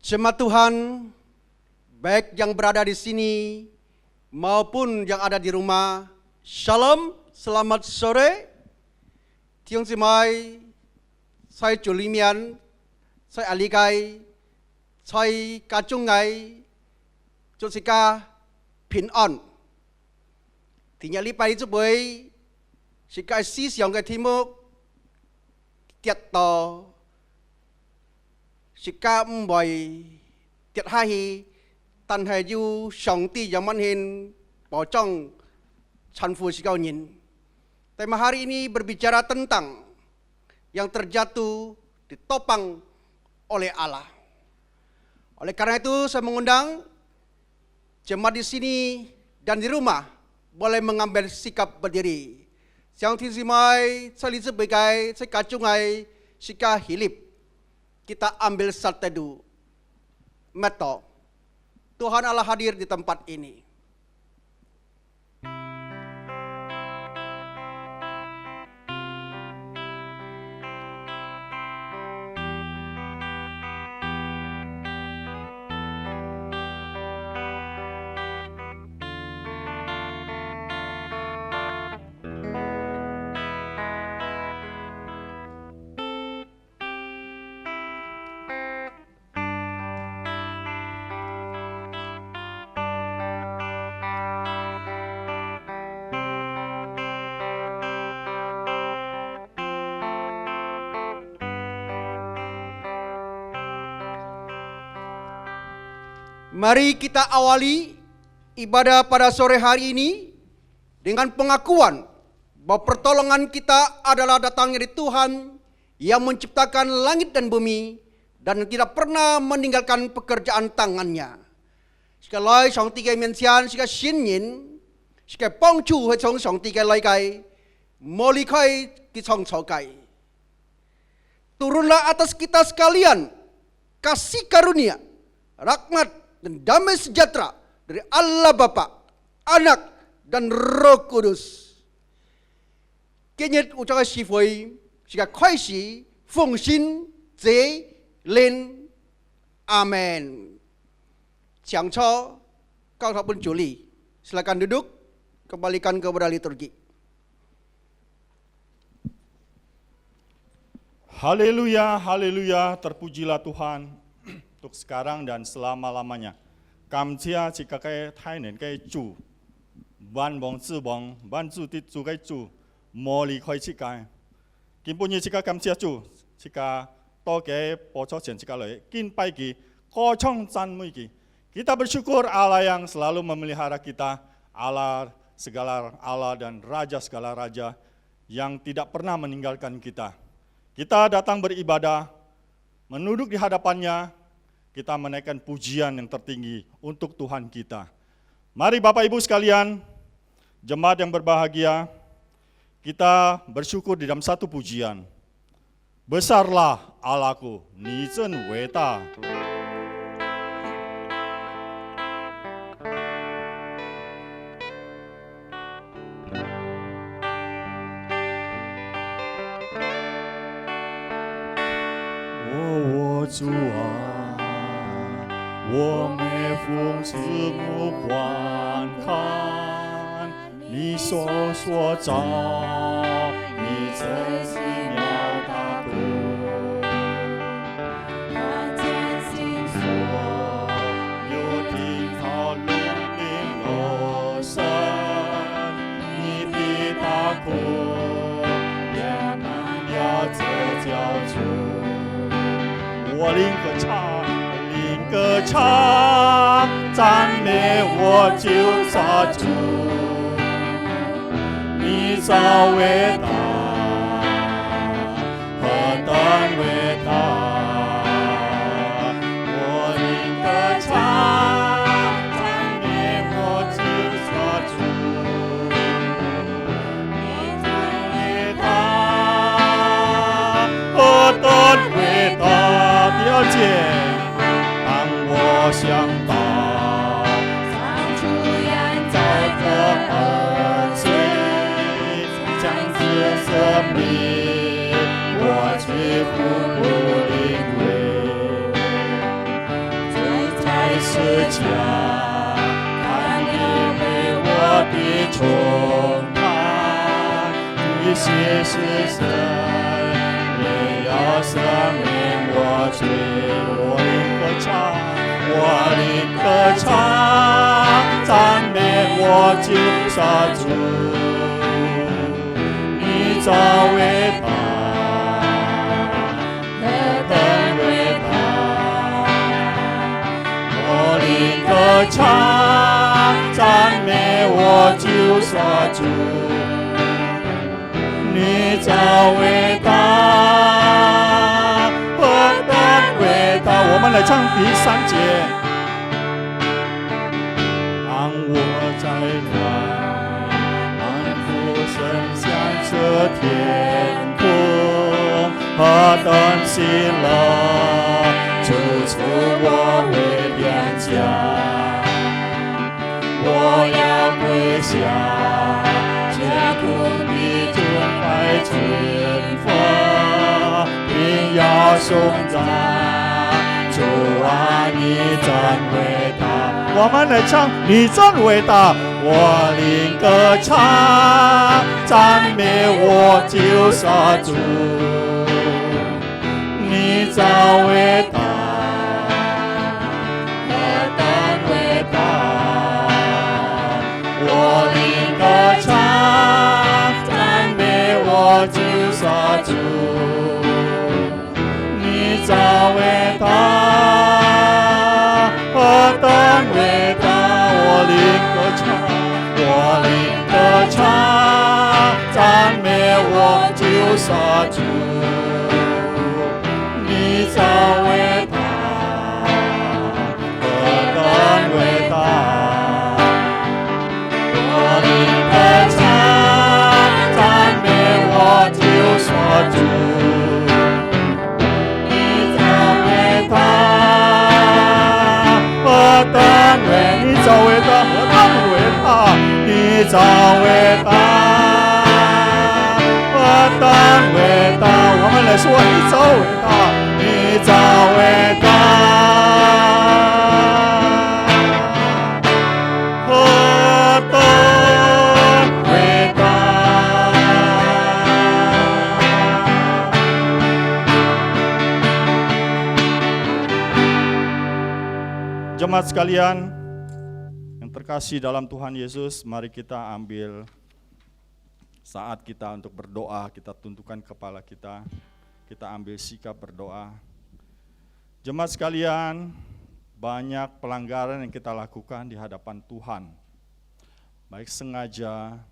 Jemaat Tuhan, baik yang berada di sini maupun yang ada di rumah, Shalom, selamat sore. Tiong Simai, saya Julimian, saya Aligai, saya Kacungai, Josika Pin On. Thì nhà lý bài giúp với sự cái sĩ dòng cái thí mục tiết tò sự cái mùi tiết hai tàn hệ dù sống tì yang man hin bỏ trong chan fu si kau nhìn. Tema hari ini berbicara tentang yang terjatuh ditopang oleh Allah. Oleh karena itu saya mengundang jemaat di sini dan di rumah boleh mengambil sikap berdiri. Yang tisimai sali sebagai sekacungai sika hilip. Kita ambil satu teduh. Meto. Tuhan Allah hadir di tempat ini. Mari kita awali ibadah pada sore hari ini dengan pengakuan bahwa pertolongan kita adalah datangnya dari Tuhan yang menciptakan langit dan bumi dan tidak pernah meninggalkan pekerjaan tangannya. Sekali lagi, Sang Tiga Mensian, sekali Shinyin, sekali Pongcu, Sang Tiga Laikai, Molikai, Kisong Sokai. Turunlah atas kita sekalian kasih karunia, rahmat, dan damai sejahtera dari Allah Bapa, Anak, dan Roh Kudus. Kenyat ucapan sifoi, sehingga kuasi, fungsin, ze, len, amen. Siang cho, kau tak pun juli. Silakan duduk, kembalikan kepada liturgi. Haleluya, haleluya, terpujilah Tuhan untuk sekarang dan selama-lamanya. Kamcia jika kai tainen kai ju, ban bong zi bong, ban zu di zu kai ju, moli kai jika. Kimpunya jika kamcia ju, jika toge bocor jen jika loi, kin pagi, kocong can muigi. Kita bersyukur Allah yang selalu memelihara kita, Allah segala Allah dan Raja segala Raja yang tidak pernah meninggalkan kita. Kita datang beribadah, menunduk di hadapannya, kita menaikkan pujian yang tertinggi untuk Tuhan kita. Mari Bapak Ibu sekalian, jemaat yang berbahagia, kita bersyukur di dalam satu pujian. Besarlah Allahku, Ni Zhen Wei Da. Oh, Tuhan. 我每逢四目观看你所造，你真是妙大功。他坚信所有听到龙鸣楼声，你的大功也满了这教主。我灵歌唱。歌唱赞美我救杀主，你造伟大，何等伟大！我灵歌唱赞美我救杀主，你造伟大，何等伟大！第二节。我想到，上主愿在这恩水，将这生命，我去付不领会。十架，看你为我的重担，一些是神，也要生命我罪，我灵歌唱，我灵歌唱，赞美我救杀主，你早伟大。歌唱，赞美我救杀主，你早伟大，何等伟大！我们来唱第3节。当我在来，安抚神向着天空，何等喜乐，主赐我为良家。我要跪下，借苦的尊拜群佛，并要颂赞主啊，你真伟大。我们来唱，你真伟大。我灵歌唱，赞美我救杀主，你真伟大。我灵歌唱，赞美我救杀主，你真伟大，何等伟大！我灵歌唱，我灵歌唱，赞美我救杀主，你真伟大，何等伟大！我灵歌唱，赞美我救杀主，你真伟大，何等伟！你真伟大，何等伟大！你真伟大，何等伟大！我们来说，你真伟大，你真伟大。Jemaat sekalian yang terkasih dalam Tuhan Yesus, mari kita ambil saat kita untuk berdoa, kita tundukkan kepala kita ambil sikap berdoa. Jemaat sekalian, banyak pelanggaran yang kita lakukan di hadapan Tuhan, baik sengaja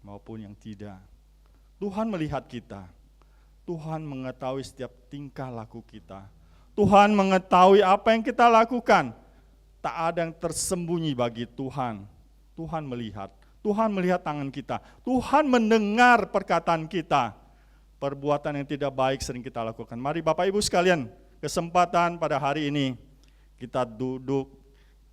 maupun yang tidak. Tuhan melihat kita, Tuhan mengetahui setiap tingkah laku kita, Tuhan mengetahui apa yang kita lakukan. Tak ada yang tersembunyi bagi Tuhan. Tuhan melihat tangan kita. Tuhan mendengar perkataan kita. Perbuatan yang tidak baik sering kita lakukan. Mari Bapak Ibu sekalian, kesempatan pada hari ini kita duduk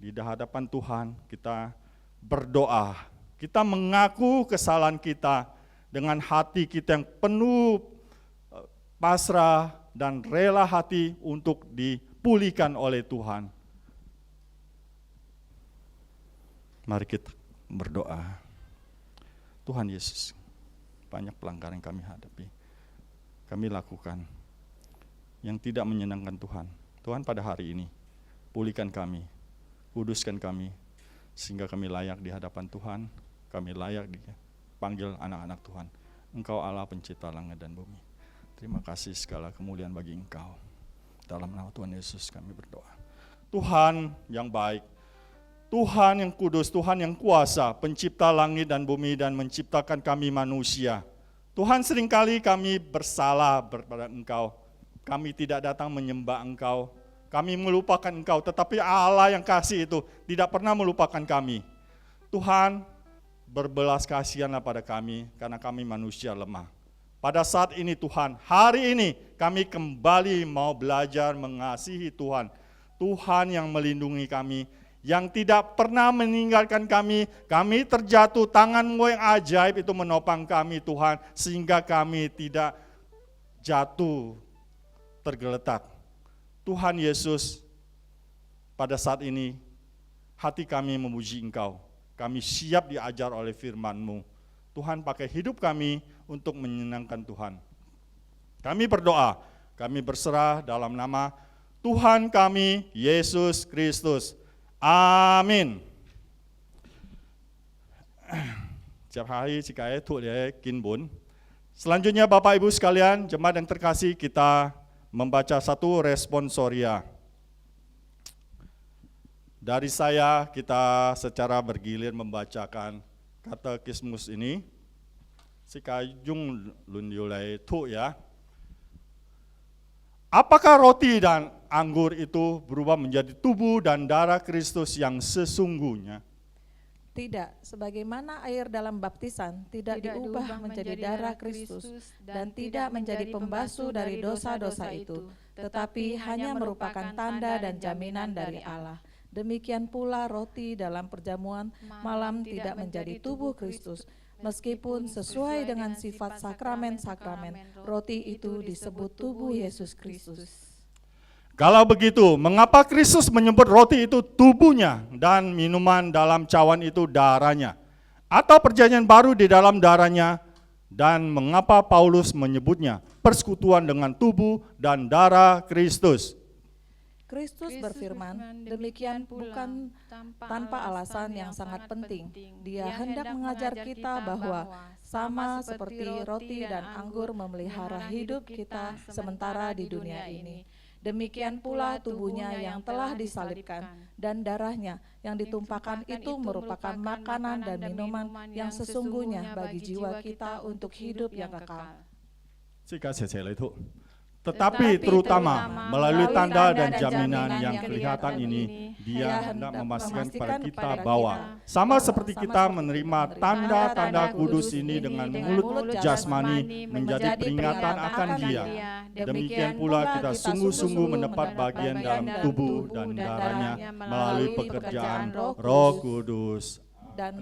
di hadapan Tuhan, kita berdoa. Kita mengaku kesalahan kita dengan hati kita yang penuh pasrah dan rela hati untuk dipulihkan oleh Tuhan. Mari kita berdoa. Tuhan Yesus, banyak pelanggaran yang kami hadapi, kami lakukan yang tidak menyenangkan Tuhan. Tuhan, pada hari ini pulihkan kami, kuduskan kami, sehingga kami layak di hadapan Tuhan, kami layak dipanggil anak-anak Tuhan. Engkau Allah pencipta langit dan bumi. Terima kasih, segala kemuliaan bagi Engkau. Dalam nama Tuhan Yesus kami berdoa. Tuhan yang baik, Tuhan yang kudus, Tuhan yang kuasa, pencipta langit dan bumi dan menciptakan kami manusia. Tuhan, seringkali kami bersalah kepada Engkau. Kami tidak datang menyembah Engkau. Kami melupakan Engkau, tetapi Allah yang kasih itu tidak pernah melupakan kami. Tuhan, berbelas kasihanlah pada kami, karena kami manusia lemah. Pada saat ini Tuhan, hari ini kami kembali mau belajar mengasihi Tuhan. Tuhan yang melindungi kami, yang tidak pernah meninggalkan kami terjatuh, tangan-Mu yang ajaib itu menopang kami Tuhan, sehingga kami tidak jatuh tergeletak. Tuhan Yesus, pada saat ini hati kami memuji Engkau. Kami siap diajar oleh firman-Mu. Tuhan pakai hidup kami untuk menyenangkan Tuhan. Kami berdoa, kami berserah dalam nama Tuhan kami, Yesus Kristus. Amin. Setiap hari jika itu dia kinbun. Selanjutnya Bapak Ibu sekalian, jemaat yang terkasih, kita membaca satu responsoria. Dari saya, kita secara bergilir membacakan katekismus ini. Sikajung lundiulai tu ya. Apakah roti dan anggur itu berubah menjadi tubuh dan darah Kristus yang sesungguhnya? Tidak, sebagaimana air dalam baptisan tidak diubah menjadi darah Kristus dan tidak menjadi pembasuh dari dosa-dosa itu, tetapi hanya merupakan tanda dan jaminan dari Allah. Demikian pula roti dalam perjamuan malam tidak menjadi tubuh Kristus, meskipun sesuai dengan sifat sakramen-sakramen, roti itu disebut tubuh Yesus Kristus. Kalau begitu, mengapa Kristus menyebut roti itu tubuhnya dan minuman dalam cawan itu darahnya? Atau perjanjian baru di dalam darahnya? Dan mengapa Paulus menyebutnya persekutuan dengan tubuh dan darah Kristus? Kristus berfirman, demikian bukan tanpa alasan yang sangat penting. Dia hendak mengajar kita bahwa sama seperti roti dan anggur memelihara hidup kita sementara di dunia ini. Demikian pula tubuhnya yang telah disalibkan dan darahnya yang ditumpahkan itu merupakan makanan dan minuman yang sesungguhnya bagi jiwa kita untuk hidup yang kekal. Tetapi terutama melalui tanda dan jaminan yang kelihatan ini, Dia hendak memastikan kepada kita bahwa sama seperti kita menerima tanda-tanda kudus ini dengan mulut jasmani menjadi peringatan akan Dia. Demikian pula kita sungguh-sungguh mendapat bagian dalam tubuh dan darahnya melalui pekerjaan Roh Kudus.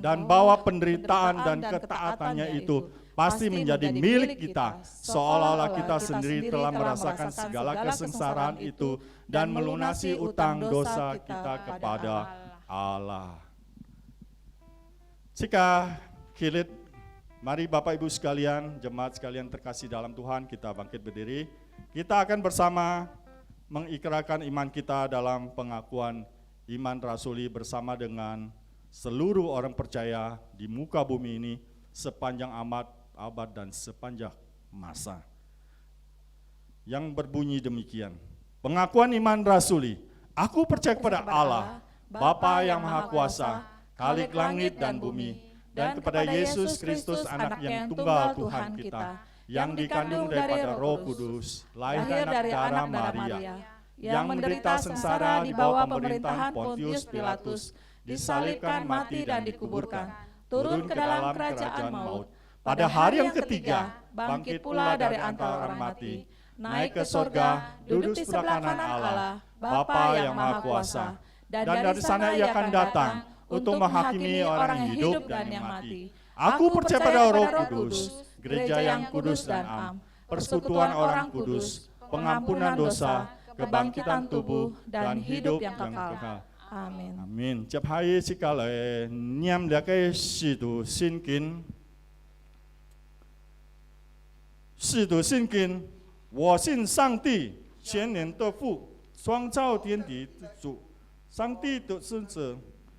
Dan bahwa penderitaan dan ketaatannya itu pasti menjadi milik kita, seolah-olah kita sendiri telah merasakan segala kesengsaraan itu dan melunasi utang dosa kita kepada Allah. Jika kilit, mari Bapak Ibu sekalian, jemaat sekalian terkasih dalam Tuhan, kita bangkit berdiri. Kita akan bersama mengikrarkan iman kita dalam pengakuan iman rasuli bersama dengan seluruh orang percaya di muka bumi ini sepanjang abad dan sepanjang masa. Yang berbunyi demikian. Pengakuan iman rasuli. Aku percaya kepada Allah, Bapa yang Maha Kuasa, Khalik langit dan bumi, dan kepada Yesus Kristus anak yang tunggal Tuhan kita, yang dikandung daripada Roh Kudus, lahir dari anak Maria, yang menderita sengsara di bawah pemerintahan Pontius Pilatus, disalibkan, mati dan dikuburkan, turun ke dalam kerajaan maut. Pada hari yang ketiga, bangkit pula dari antara orang mati, naik ke sorga, duduk di sebelah kanan Allah, Bapa yang Maha Kuasa. Dan dari sana Ia akan datang untuk menghakimi orang yang hidup dan yang mati. Aku percaya pada Roh Kudus, gereja yang kudus dan am, persekutuan orang kudus, pengampunan dosa, kebangkitan tubuh, dan hidup yang kekal. Amin. Amin. 接下來即個嚟念了個使徒信經，使徒信經，我信上帝，全能的父，創造天地之主，上帝的聖子，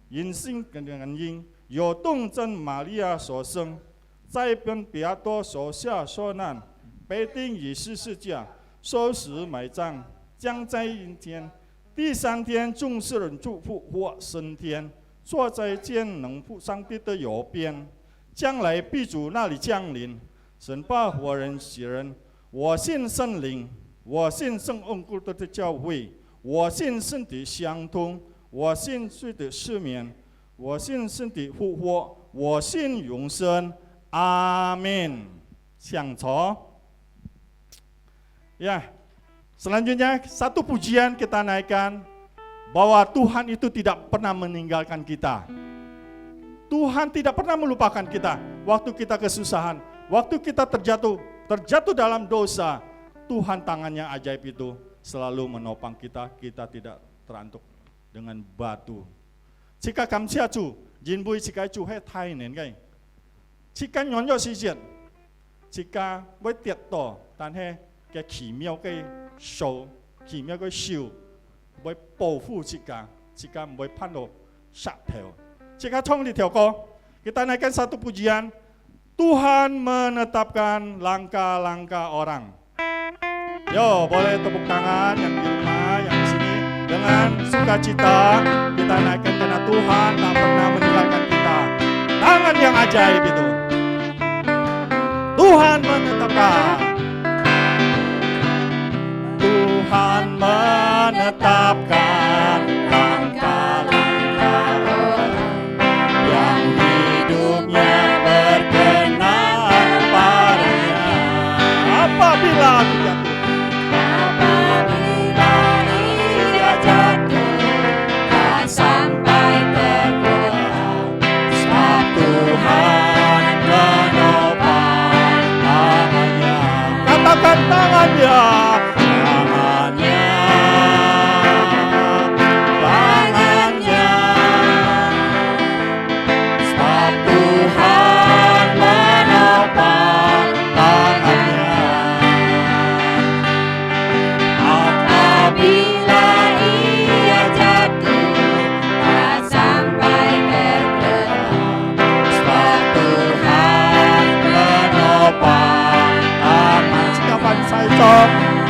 因信跟因，有動真瑪利亞所生，在本比拉多手下受難，被釘於十字架，受死埋葬，將在陰間。第三天，众世人祝福或升天，坐在天能父上帝的右边，将来必主那里降临，审判活人死人。我信圣灵，我信圣恩固的教会，我信身体相通，我信罪的赦免，我信身体复活，我信永生。阿门。想着，呀。Selanjutnya satu pujian kita naikkan bahwa Tuhan itu tidak pernah meninggalkan kita. Tuhan tidak pernah melupakan kita. Waktu kita kesusahan, waktu kita terjatuh dalam dosa, Tuhan tangannya ajaib itu selalu menopang kita, kita tidak terantuk. dengan batu. Jika kamsia cu, jinbui jika cu hai thai nen kai. Jika nyonyo sisian, jika với tiệt to, tan hai cái kỳ miao cái show, kỳ miao cái show, với bảo hộ jika với pan đồ sát theo. Jika chong di theo ko, kita naikkan satu pujian. Tuhan menetapkan langkah-langkah orang. Yo, boleh tepuk tangan yang di rumah, yang di sini dengan sukacita kita naikkan karena Tuhan tak pernah meninggalkan kita. Tangan yang ajaib itu. Tuhan menetapkan. Tuhan menetapkan langkah-langkah orang yang hidupnya berkenan padanya. Apabila aku jatuh, ia jatuh tak sampai tergerak, sebab Tuhan menopang tangannya. Katakan tangannya.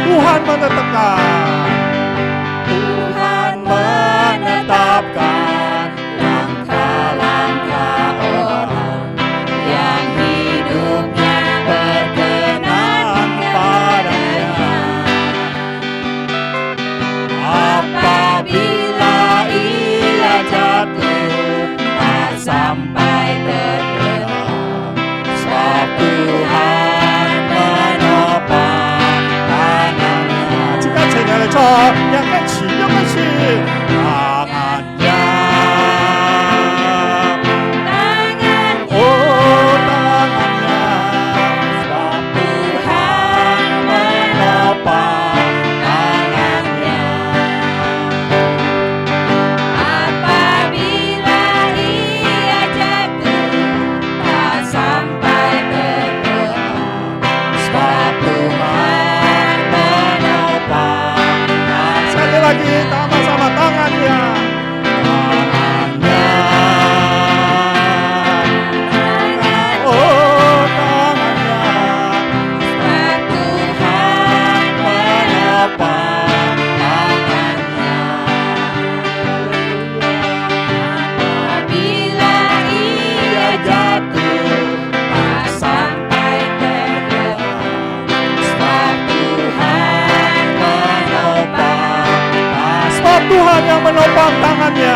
Tuhan menetapkan. Tuhan menetapkan langkah-langkah orang yang hidupnya berkenan padanya. Apabila ia jatuh tak sampai tergerak, sebab Tuhan menopang. Yang kecil, yang kecil, tangannya, oh tangannya, sebab Tuhan menopang tangannya. Apabila ia jatuh tak sampai tergerak, sebab Tuhan menopang. Sekali lagi sama-sama tangannya. Tangannya. Oh tangannya. Sebab Tuhan menopang tangannya. Apabila ia jatuh tak sampai tergerak, sebab Tuhan menopang. Sebab Tuhan yang menopang tangannya.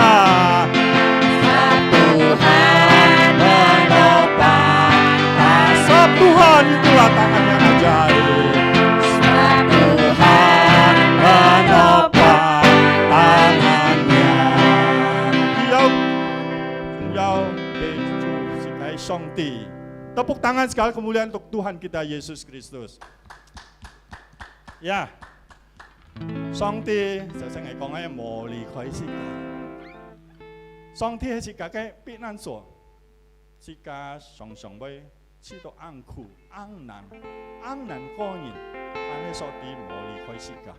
Sebab Tuhan menopang tangannya. Sebab Tuhan itulah tangan yang ajaib. Sebab Tuhan menopang tangannya. Tepuk tangan sekali kemuliaan untuk Tuhan kita Yesus Kristus. Ya. 上帝就成係講喺無離開世界，上帝係自家嘅避難所，自家常常會知道安苦、安難過人，但係所di無離開世界。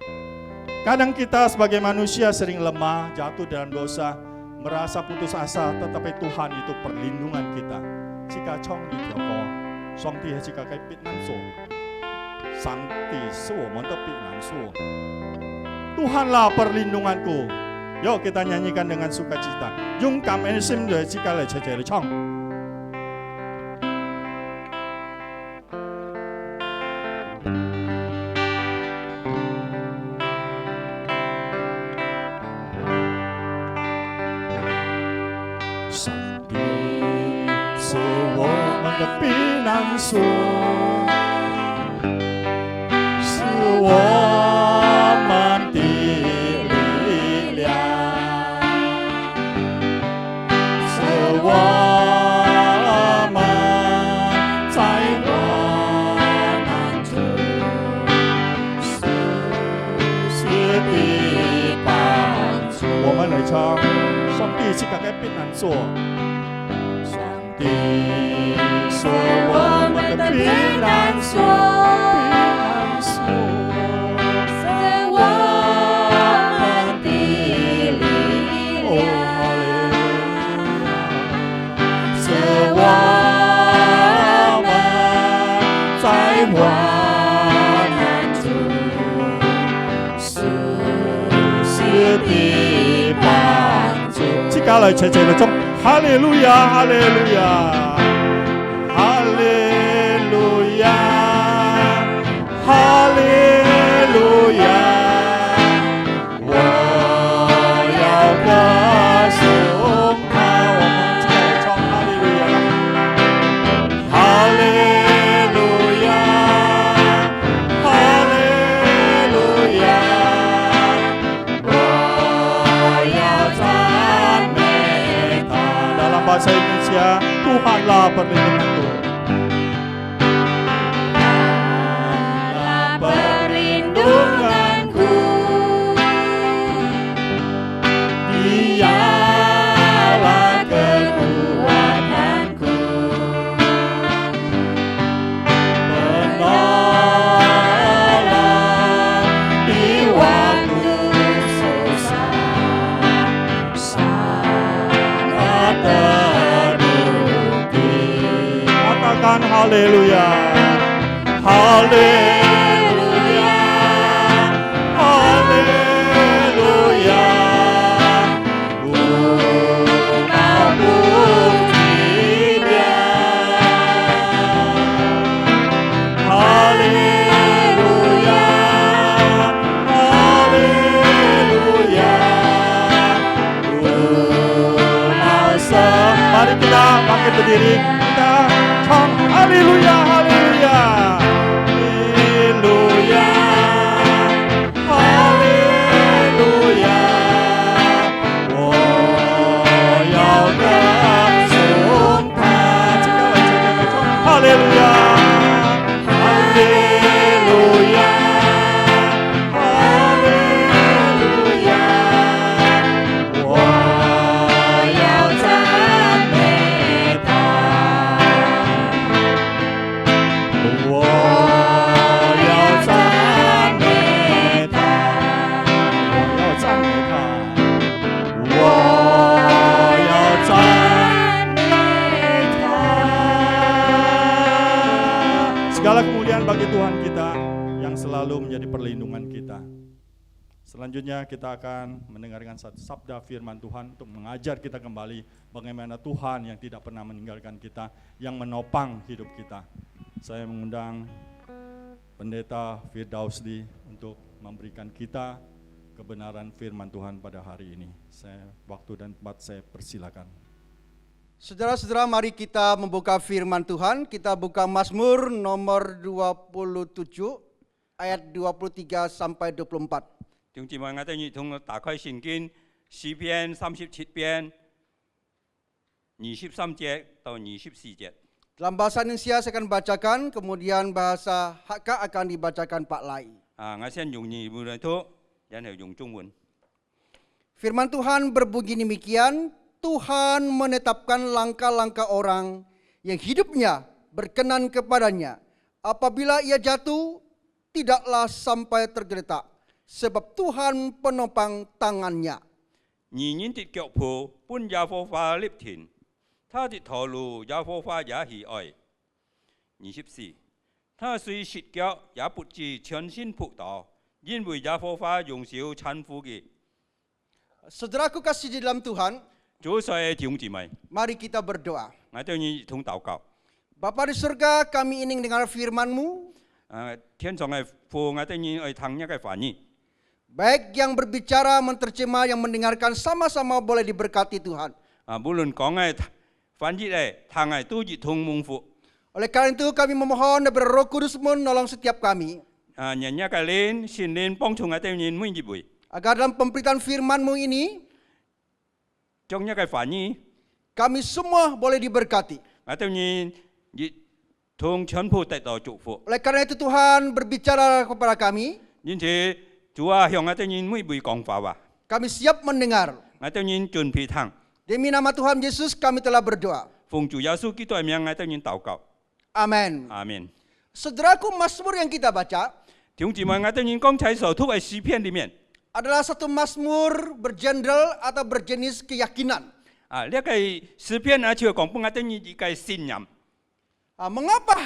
Kadang kita sebagai manusia sering lemah, jatuh dalam dosa, merasa putus asa, tetapi Tuhan itu perlindungan kita. Jika chong di tiao上帝係自家嘅避難所，上帝是我們的避難所。Tuhanlah perlindunganku. Yuk kita nyanyikan dengan sukacita. Yung cảm ơn xin đời chỉ cả lời trẻ trẻ chong. Sẵn đi sự vô mình的避難所，是我。我們來唱。上帝是个该避难所，上帝是我们的避难所，避难所，是我们的力哦，量，哈利路亚，是我们在患难中舒适的帮助。即刻嚟齊齊嚟中，哈利路亞，哈利路亞，哈利路亞，哈利路亞，我要歌頌他。我們即刻嚟唱哈利路亞，哈利路亞，哈利路亞，我要讚美他。Dalam bahasa Indonesia, Tuhanlah perlindunganku. Tuhanlah perlindunganku, Dialah kekuatanku, penolong di waktu susah sangat terbukti. Katakan haleluya, haleluya, haleluya. Ku mau buktinya. Haleluya, haleluya. Ku mau mari kita bangkit berdiri, kita chant haleluya, haleluya, haleluya, haleluya. 我要歌颂他，这个来唱，哈利路亚，哈利路亚，哈利路亚，我要赞美他，我要赞美他，我要赞美他。我要赞美他。Segala kemuliaan bagi Tuhan kita yang selalu menjadi perlindungan kita. Selanjutnya kita akan mendengarkan satu sabda firman Tuhan untuk mengajar kita kembali bagaimana Tuhan yang tidak pernah meninggalkan kita, yang menopang hidup kita. Saya mengundang Pendeta Firdausli untuk memberikan kita kebenaran firman Tuhan pada hari ini. Waktu dan tempat saya persilakan. Saudara-saudara, mari kita membuka firman Tuhan. Kita buka Mazmur nomor 27 ayat 23 sampai 24. 弟兄姊妹，我哋一同打開聖經詩篇37篇23節到24節。 Dalam bahasa Indonesia saya akan bacakan, kemudian bahasa Hakka akan dibacakan Pak Lai. 我先用英文嚟讀，然後用中文。 Firman Tuhan berbunyi demikian, Tuhan menetapkan langkah-langkah orang yang hidupnya berkenan kepadanya. Apabila ia jatuh, tidaklah sampai tergeletak, sebab Tuhan penopang tangannya. 義人的腳步本耶和華立田，他的道路耶和華也喜愛。24，他雖失腳，也不至全身仆倒，因為耶和華容笑攙扶嘅。 Saudaraku kasih di dalam Tuhan, 主saya弟兄姊妹， mari kita berdoa. 我哋一同禱告。 Bapa di surga, kami ingin dengar firman-Mu, 天上嘅父，我哋要聽一個翻譯。 baik yang berbicara, menterjemah, yang mendengarkan sama-sama boleh diberkati Tuhan. 無論講嘅翻譯嘅，聽嘅都一同蒙福。 Oleh karena itu kami memohon daripada Roh Kudus menolong setiap kami, 人一個靈，聖靈幫助我哋人每一位， agar dalam pemberitaan firman-Mu ini, 將一個翻譯， kami semua boleh diberkati. 我哋人一同全部得到祝福。 Oleh karena itu Tuhan berbicara kepada kami, 因此，主啊，向我哋人每一位講話話， kami siap mendengar. 我哋人準備堂， Demi nama Tuhan Yesus kami telah berdoa. 奉主耶穌基督嘅名，我哋人禱告， Amin. 阿門。 Saudaraku, Mazmur yang kita baca 弟兄姊妹，我哋人剛才所讀嘅詩篇裡面， adalah satu Mazmur bergenre atau berjenis keyakinan. 呢個詩篇就係講俾我哋人一個信仰。 Mengapa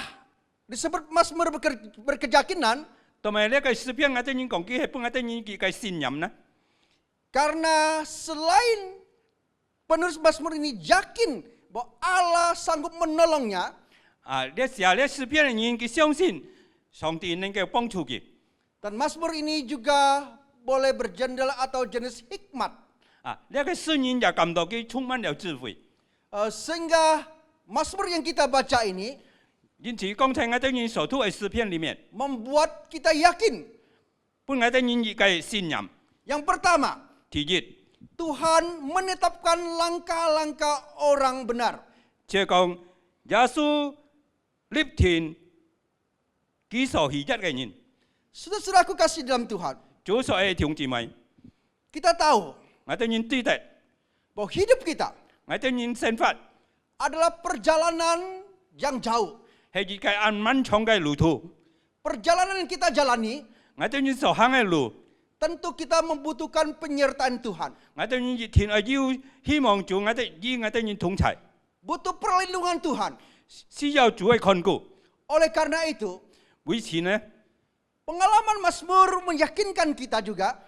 disebut Mazmur berkeyakinan? 同埋呢個詩篇我哋人講嘅係俾我哋人一個信仰呢？ Karena selain penulis Mazmur ini yakin bahwa Allah sanggup menolongnya, 呢寫呢詩篇嘅人佢相信上帝能夠幫助佢。 dan Mazmur ini juga boleh berjendela atau jenis hikmat. 呢個詩人就感到佢充滿了智慧。 Sehingga Mazmur yang kita baca ini 因此，剛才我哋人所讀嘅詩篇裡面， membuat kita yakin. 俾我哋人一個信仰。 Yang pertama, 第一， Tuhan menetapkan langkah-langkah orang benar. 即係講耶穌立定佢所喜悅嘅人。 Saudara-saudaraku kasih dalam Tuhan, 主所愛弟兄姊妹， kita tahu 我哋人知道， bahwa hidup kita 我哋人生活 adalah perjalanan yang jauh. 係一個漫長嘅路途。 Perjalanan yang kita jalani, 我哋人所行嘅路， tentu kita membutuhkan penyertaan Tuhan. 我哋人一天要希望主我哋與我哋人同在， Butuh perlindungan Tuhan. 需要主嘅看顧。 Oleh karena itu, 為此呢， pengalaman Mazmur meyakinkan kita juga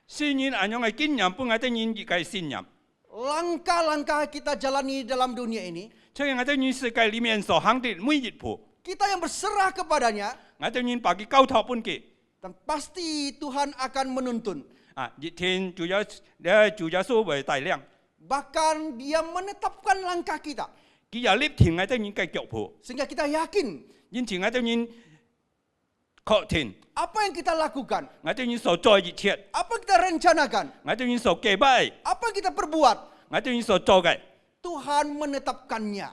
詩人按樣嘅經驗俾我哋人一個信仰。 langkah-langkah kita jalani dalam dunia ini, 所以我哋人世界裡面所行的每一步， kita yang berserah kepadanya, 我哋人把佢交託俾佢。 dan pasti Tuhan akan menuntun. 一天主耶穌為帶領， Bahkan dia menetapkan langkah kita, 佢也立定我哋人嘅腳步。 sehingga kita yakin 因此我哋人確定 apa yang kita lakukan, 我哋人所做一切， apa yang kita rencanakan, 我哋人所計劃， apa yang kita perbuat, 我哋人所做嘅， Tuhan menetapkannya.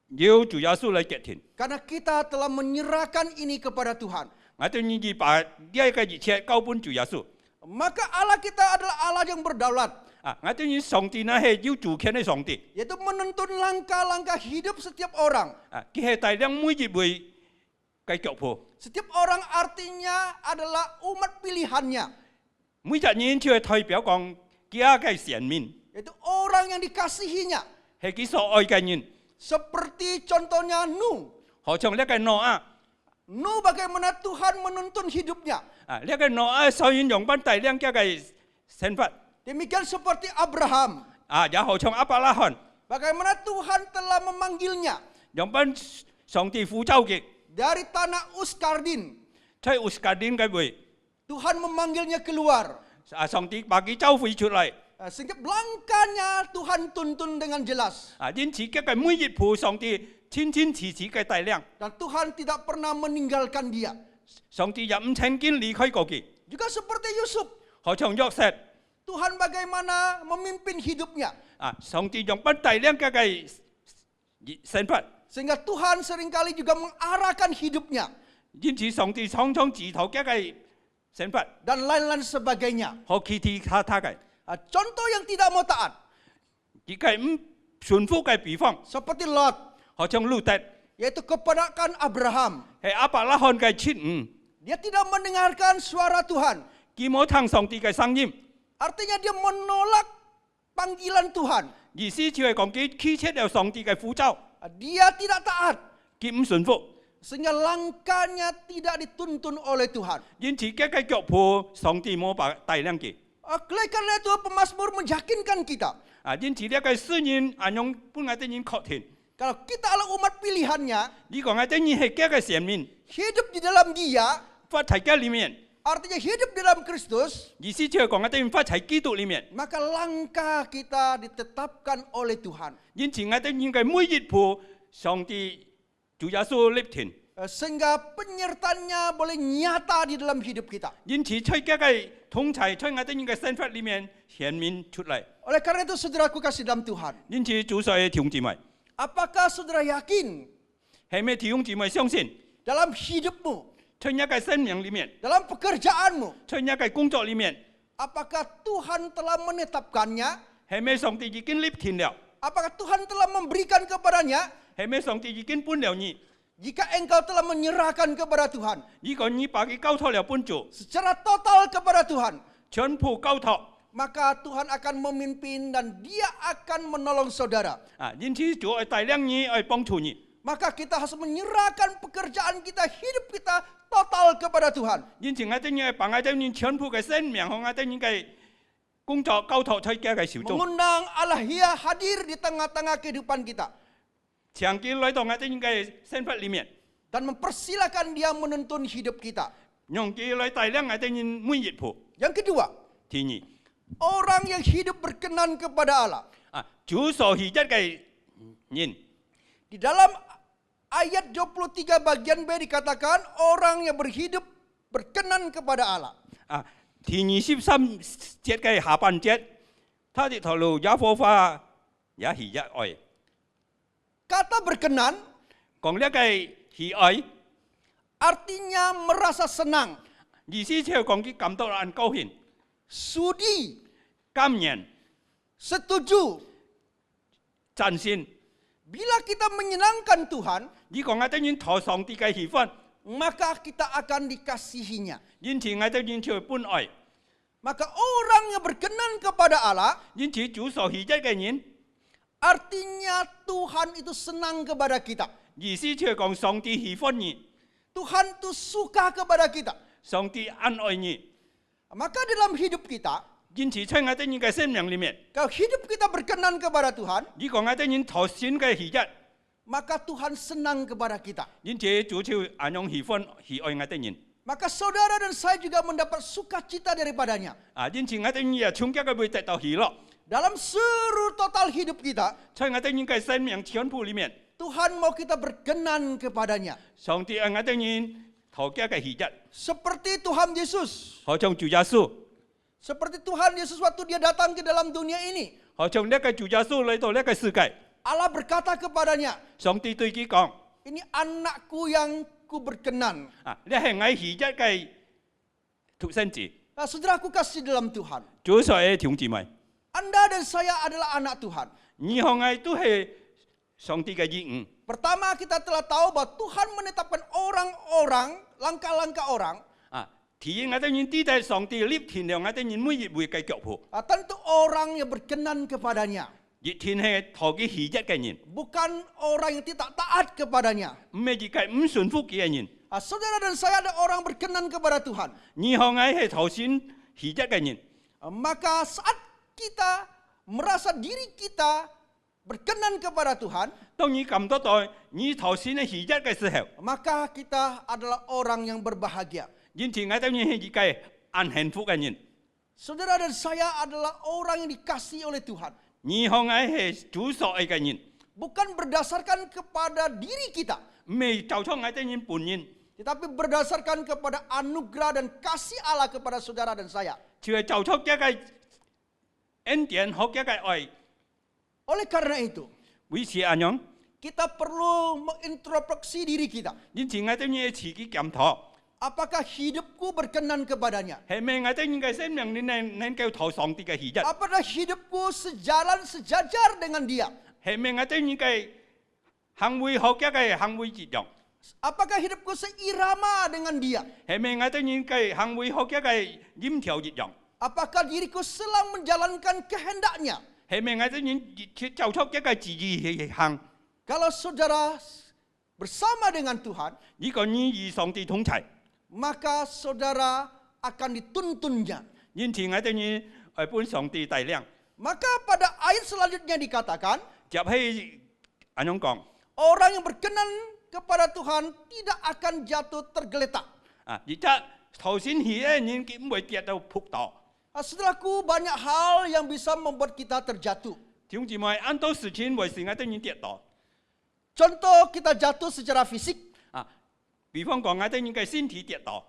由主耶穌嚟決定。 Karena kita telah menyerahkan ini kepada Tuhan. 我哋人要把呢一個一切交俾主耶穌。 Maka Allah kita adalah Allah yang berdaulat, 我哋人上帝呢係要主權嘅上帝， yaitu menuntun langkah-langkah hidup setiap orang. 佢係帶領每一位嘅腳步。 Setiap orang artinya adalah umat pilihannya, 每一人就係代表講佢嘅選民， yaitu orang yang dikasihinya. 係佢所愛嘅人。 Seperti contohnya Nuh. 好像呢個挪亞， Nuh bagaimana Tuhan menuntun hidupnya. 呢個挪亞所應用班帶領嘅生活， Demikian seperti Abraham. 也好像亞伯拉罕， Bagaimana Tuhan telah memanggilnya 用班上帝呼召嘅， dari tanah Uskardin. 在烏斯加丁嘅位， Tuhan memanggilnya keluar. 上帝把佢召回出嚟。 Sehingga langkahnya Tuhan tuntun dengan jelas. 因此嘅每一步上帝清清楚楚嘅帶領， Dan Tuhan tidak pernah meninggalkan dia. 上帝也唔曾經離開過佢。 Juga seperti Yusuf. 好像約瑟， Tuhan bagaimana memimpin hidupnya. 上帝用班帶領嘅生活， Sehingga Tuhan seringkali juga mengarahkan hidupnya. 因此上帝常常指頭嘅生活， Dan lain-lain sebagainya. 好其他嘅， Contoh yang tidak mau taat. 而係唔順服嘅比方， Seperti Lot. 好像路德 Yaitu keponakan Abraham. 係亞伯拉罕嘅妻兒， Dia tidak mendengarkan suara Tuhan. 佢冇聽上帝嘅聲音， Artinya dia menolak panggilan Tuhan. 意思就係講佢拒絕了上帝嘅呼召， Dia tidak taat. 佢唔順服， Sehingga langkahnya tidak dituntun oleh Tuhan. 因此嘅腳步上帝冇把帶領佢。 Oleh karena itu pemazmur meyakinkan kita. 因此呢個詩人用本我哋人確定， Kalau kita adalah umat pilihannya, 呢個我哋人係嘅選民， hidup di dalam dia, 發喺嘅裡面， artinya hidup di dalam Kristus, 意思就係講我哋人發喺基督裡面。 maka langkah kita ditetapkan oleh Tuhan. 因此我哋人嘅每一步，上帝主耶穌立定， Sehingga penyertaannya boleh nyata di dalam hidup kita. 因此在嘅同在在我哋人嘅生活裡面顯明出嚟。 Oleh karena itu saudaraku kasih dalam Tuhan. 因此主所嘅弟兄姊妹， Apakah saudara yakin 係咪弟兄姊妹相信？ dalam hidupmu, 在一個生命裡面， dalam pekerjaanmu, 在一個工作裡面， Apakah Tuhan telah menetapkannya? 係咪上帝已經立天了？ Apakah Tuhan telah memberikan kepadanya? 係咪上帝已經搬了你？ Jika engkau telah menyerahkan kepada Tuhan, 如果你把佢交託了搬做， secara total kepada Tuhan, 全部交託 maka Tuhan akan memimpin dan Dia akan menolong saudara. 啊，因此主愛帶領你，愛幫助你。 Maka kita harus menyerahkan pekerjaan kita, hidup kita total kepada Tuhan. 因此我哋要把我哋全部嘅生命和我哋嘅工作交託喺家嘅小眾， Mengundang Allahia hadir di tengah-tengah kehidupan kita. 長期來到我哋嘅生活裡面， Dan mempersilakan Dia menuntun hidup kita. 讓佢來帶領我哋每一步。 Yang kedua, 第二 orang yang hidup berkenan kepada Allah. 啊，主所喜悅嘅人。 Di dalam ayat 23 bagian B dikatakan orang yang berhidup berkenan kepada Allah. 啊，第23節嘅下半節，他的頭路耶和華也喜悅愛。 Kata berkenan 講呢個喜愛， artinya merasa senang, 意思就係講佢感到很高興、 sudi, 感恩、 setuju. 讚賞。 Bila kita menyenangkan Tuhan, 如果我哋要討上帝嘅喜歡， maka kita akan dikasihinya. 因此我哋要去搬愛， Maka orang yang berkenan kepada Allah, 因此主所喜悅嘅人， artinya Tuhan itu senang kepada kita. 意思就係講上帝喜歡你， Tuhan itu suka kepada kita. 上帝恩愛你。 Maka dalam hidup kita, 因此喺我哋嘅生命裡面， kalau hidup kita berkenan kepada Tuhan, 如果我哋要討神嘅喜悅， maka Tuhan senang kepada kita. 因此主就安樣喜歡喜愛我哋人。 Maka saudara dan saya juga mendapat sukacita daripadanya. 啊，因此我哋也從這個會得到喜樂。 Dalam seluruh total hidup kita, 在我哋嘅生命全部裡面， Tuhan mau kita berkenan kepadanya. 上帝愛我哋人討這個喜悅， Seperti Tuhan Yesus. 好像主耶穌， Seperti Tuhan Yesus waktu dia datang ke dalam dunia ini. 好像呢個主耶穌嚟到呢個世界， Allah berkata kepadanya, 上帝對佢講： ini anakku yang ku berkenan. 啊，你係我喜悅嘅獨生子。 Nah, saudaraku kasih dalam Tuhan. 主所愛弟兄姊妹， Anda dan saya adalah anak Tuhan. 你和我都係上帝嘅兒女。 Pertama kita telah tahu bahwa Tuhan menetapkan orang-orang, langkah-langkah orang. 啊，第一我哋要知道上帝立天了，我哋要每一步嘅腳步。 Tentu orang yang berkenan kepadanya. 熱天係討佢喜悅嘅人， Bukan orang yang tidak taat kepadanya. 唔係一個唔順服嘅人。 Saudara dan saya ada orang berkenan kepada Tuhan. 你和我係討神喜悅嘅人。 Maka saat kita merasa diri kita berkenan kepada Tuhan, 當你感覺到你討神嘅喜悅嘅時候， maka kita adalah orang yang berbahagia. 因此我哋要係一個很幸福嘅人。 Saudara dan saya adalah orang yang dikasihi oleh Tuhan. 你和我係主所愛嘅人， Bukan berdasarkan kepada diri kita, 唔係就出我哋人本人， tetapi berdasarkan kepada anugerah dan kasih Allah kepada saudara dan saya. 就係就出一個恩典和一個愛。 Oleh karena itu, 為此安樣， kita perlu mengintrospeksi diri kita. 因此我哋要自己檢討， Apakah hidupku berkenan kepadanya? 係咪我哋嘅生命裏能夠討上帝嘅喜悅？ Apakah hidupku sejalan sejajar dengan dia? 係咪我哋嘅行為和一個行為一樣？ Apakah hidupku seirama dengan dia? 係咪我哋嘅行為和一個音調一樣？ Apakah diriku selalu menjalankan kehendaknya? 係咪我哋就出一個自義行？ Kalau saudara bersama dengan Tuhan, 如果你與上帝同齊， maka saudara akan dituntunnya. 因此我哋要本上帝帶領。 Maka pada ayat selanjutnya dikatakan, 接起安樣講 orang yang berkenan kepada Tuhan tidak akan jatuh tergeletak. 啊，而且頭先喜嘅人佢唔會跌到仆倒。 Saudaraku, banyak hal yang bisa membuat kita terjatuh. 弟兄姊妹，很多事情為是我哋要跌倒。 Contoh kita jatuh secara fisik. 啊，比方講我哋嘅身體跌倒。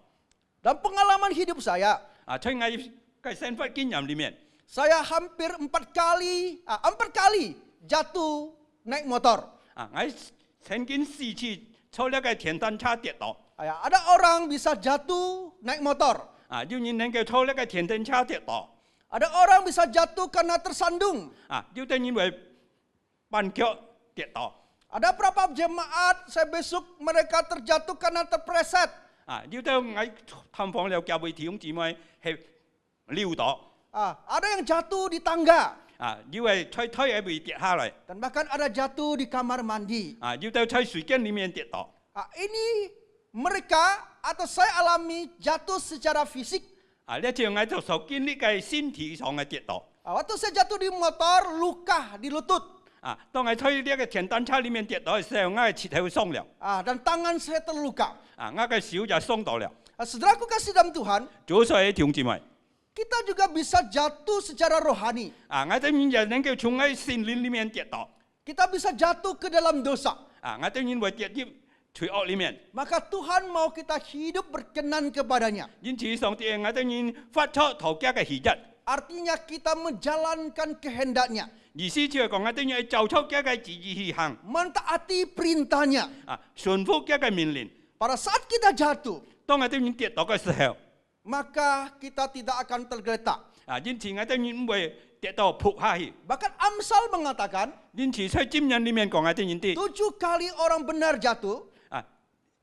Dan pengalaman hidup saya, 啊，在我嘅生活經驗裡面， saya hampir 4 kali jatuh naik motor. 啊，我曾經4次坐呢個電單車跌倒。 Ada orang bisa jatuh naik motor. 啊，要你能夠坐呢個電單車跌倒， Ada orang bisa jatuh karena tersandung. 啊，要等因為絆腳跌倒， Ada beberapa jemaat saya besok mereka terjatuh karena terpreset. 啊，要等喺探訪了教會弟兄姊妹係溜倒， Ada yang jatuh di tangga 啊，要係推係會跌下來， dan bahkan ada jatuh di kamar mandi. 啊，要到喺水間裡面跌倒， Ini mereka atau saya alami jatuh secara fisik. 啊，呢次我就受經歷嘅身體上嘅跌倒， Waktu saya jatuh di motor, luka di lutut. 啊，當我推呢個電單車裡面跌倒嘅時候，我係切頭傷了， Dan tangan saya terluka. 啊，我嘅手就傷到了， Saudaraku kasih dalam Tuhan, 早上弟兄姊妹， kita juga bisa jatuh secara rohani. 啊，我當然也能夠從喺心靈裡面跌倒， Kita bisa jatuh ke dalam dosa. 啊，我當然會跌入罪惡裡面。 Maka Tuhan mau kita hidup berkenan kepadanya. 因此，上帝我當然發出頭家嘅氣質， Artinya kita menjalankan kehendaknya. 意思就係講我當然做出家嘅旨意去行， Mentaati perintahnya. 啊，順服家嘅命令。 Pada saat kita jatuh, 當我當然跌倒嘅時候， maka kita tidak akan tergeletak. 啊，因此我當然唔會跌到仆下去。 Bahkan Amsal mengatakan, 因此在箴言裡面講我當然啲， 7 kali orang benar jatuh, 啊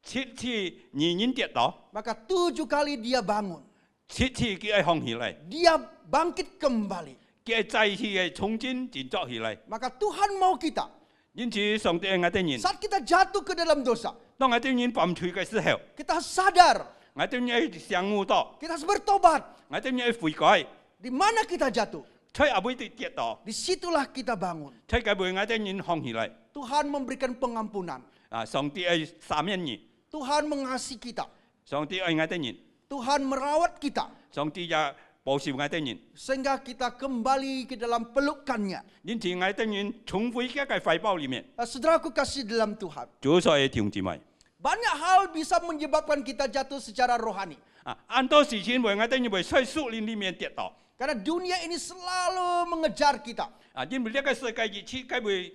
，7次義人跌倒， maka 7 kali dia bangun. 7次佢係行起嚟， Dia bangkit kembali. 佢係再次嘅重新振作起嚟。 Maka Tuhan mau kita, 因此上帝我當然， saat kita jatuh ke dalam dosa, 當我當然犯罪嘅時候， kita sadar, 我當然想悟到， kita harus bertobat. 我當然悔改， Di mana kita jatuh, 在阿妹跌倒， disitulah kita bangun. 在個會我當然行起嚟。 Tuhan memberikan pengampunan. 啊，上帝係赦免你， Tuhan mengasihi kita. 上帝愛我哋人， Tuhan merawat kita. 上帝也保守我哋人， Sehingga kita kembali ke dalam pelukannya. 因此我哋人重回家嘅懷抱裡面。 Saudaraku kasih dalam Tuhan. 早上嘅弟兄姊妹， Banyak hal bisa menyebabkan kita jatuh secara rohani. 啊，很多事情為我哋人會在屬靈裡面跌倒。 Karena dunia ini selalu mengejar kita. 啊，因為呢個世界熱切佢會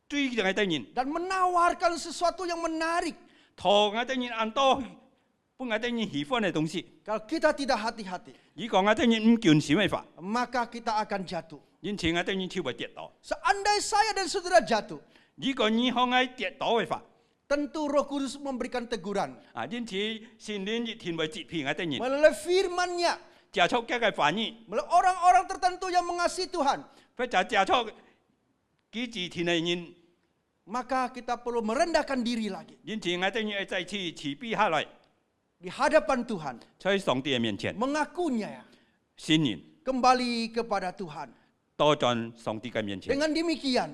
追我哋人， Dan menawarkan sesuatu yang menarik. 拖我哋人很多不我哋人喜歡嘅東西。 Kalau kita tidak hati-hati, 如果我哋人唔堅持嘅法， maka kita akan jatuh. 因此我哋人就會跌倒。 Seandainya saya dan saudara jatuh, 如果你向我跌倒嘅法， tentu Roh Kudus memberikan teguran. 啊，因此聖靈熱天會接騙我哋人， Melalui firman-Nya, 接觸家嘅反應， melalui orang-orang tertentu yang mengasihi Tuhan. 或者接觸幾字天嘅人。 Maka kita perlu merendahkan diri lagi 因此我哋要再次慈悲下來， di hadapan Tuhan, 在上帝嘅面前， mengakunya, 信任 kembali kepada Tuhan. 多進上帝嘅面前。 Dengan demikian,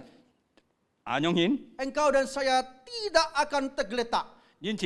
阿勇顯， engkau dan saya tidak akan tergeletak. 因此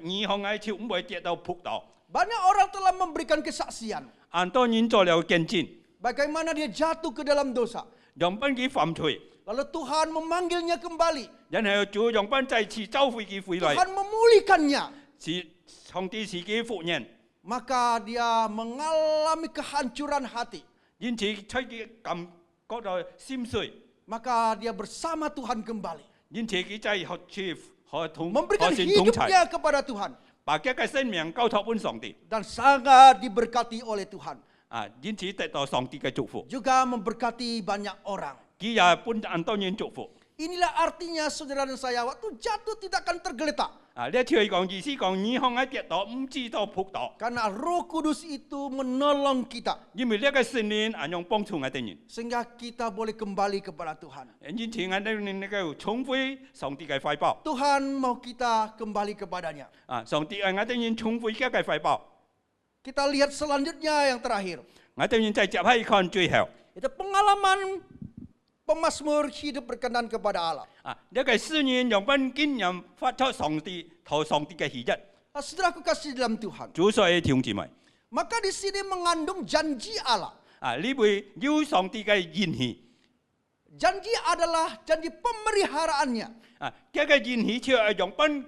你向我超唔會跌到仆倒。 Banyak orang telah memberikan kesaksian 很多人做了見證， bagaimana dia jatuh ke dalam dosa. 讓班佢犯罪， Lalu Tuhan memanggilnya kembali. 然後就讓班再次召回佢回來， Tuhan memulihkannya. 是上帝自己復原。 Maka dia mengalami kehancuran hati. 因此出佢感覺到心碎， Maka dia bersama Tuhan kembali. 因此佢再學去和同 Memberikan 善同齊， hidupnya kepada Tuhan. 把佢嘅生命交託俾上帝。 Dan sangat diberkati oleh Tuhan. 啊，因此得到上帝嘅祝福， Juga memberkati banyak orang. 佢也幫很多人祝福。 Inilah artinya saudara dan saya, waktu jatuh tidak akan tergeletak. 啊，呢一條講意思講，你向我跌倒，唔知道仆倒， Karena Roh Kudus itu menolong kita. 因為呢個聖靈係用幫助我哋人。 Sehingga kita boleh kembali kepada Tuhan. 因此我哋能夠重回上帝嘅懷抱。 Tuhan mau kita kembali kepadanya. 啊，上帝係我哋人重回家嘅懷抱。 Kita lihat selanjutnya yang terakhir. 我哋人再接下看最後。 Itu pengalaman pemazmur hidup berkenan kepada Allah. 啊，呢個詩人用班經驗發出上帝同上帝嘅氣質。 Saudaraku kasih dalam Tuhan. 主所嘅弟兄姊妹， Maka di sini mengandung janji Allah. 啊，呢位有上帝嘅言語。 Janji adalah janji pemeliharaannya. 啊，呢個言語就係用班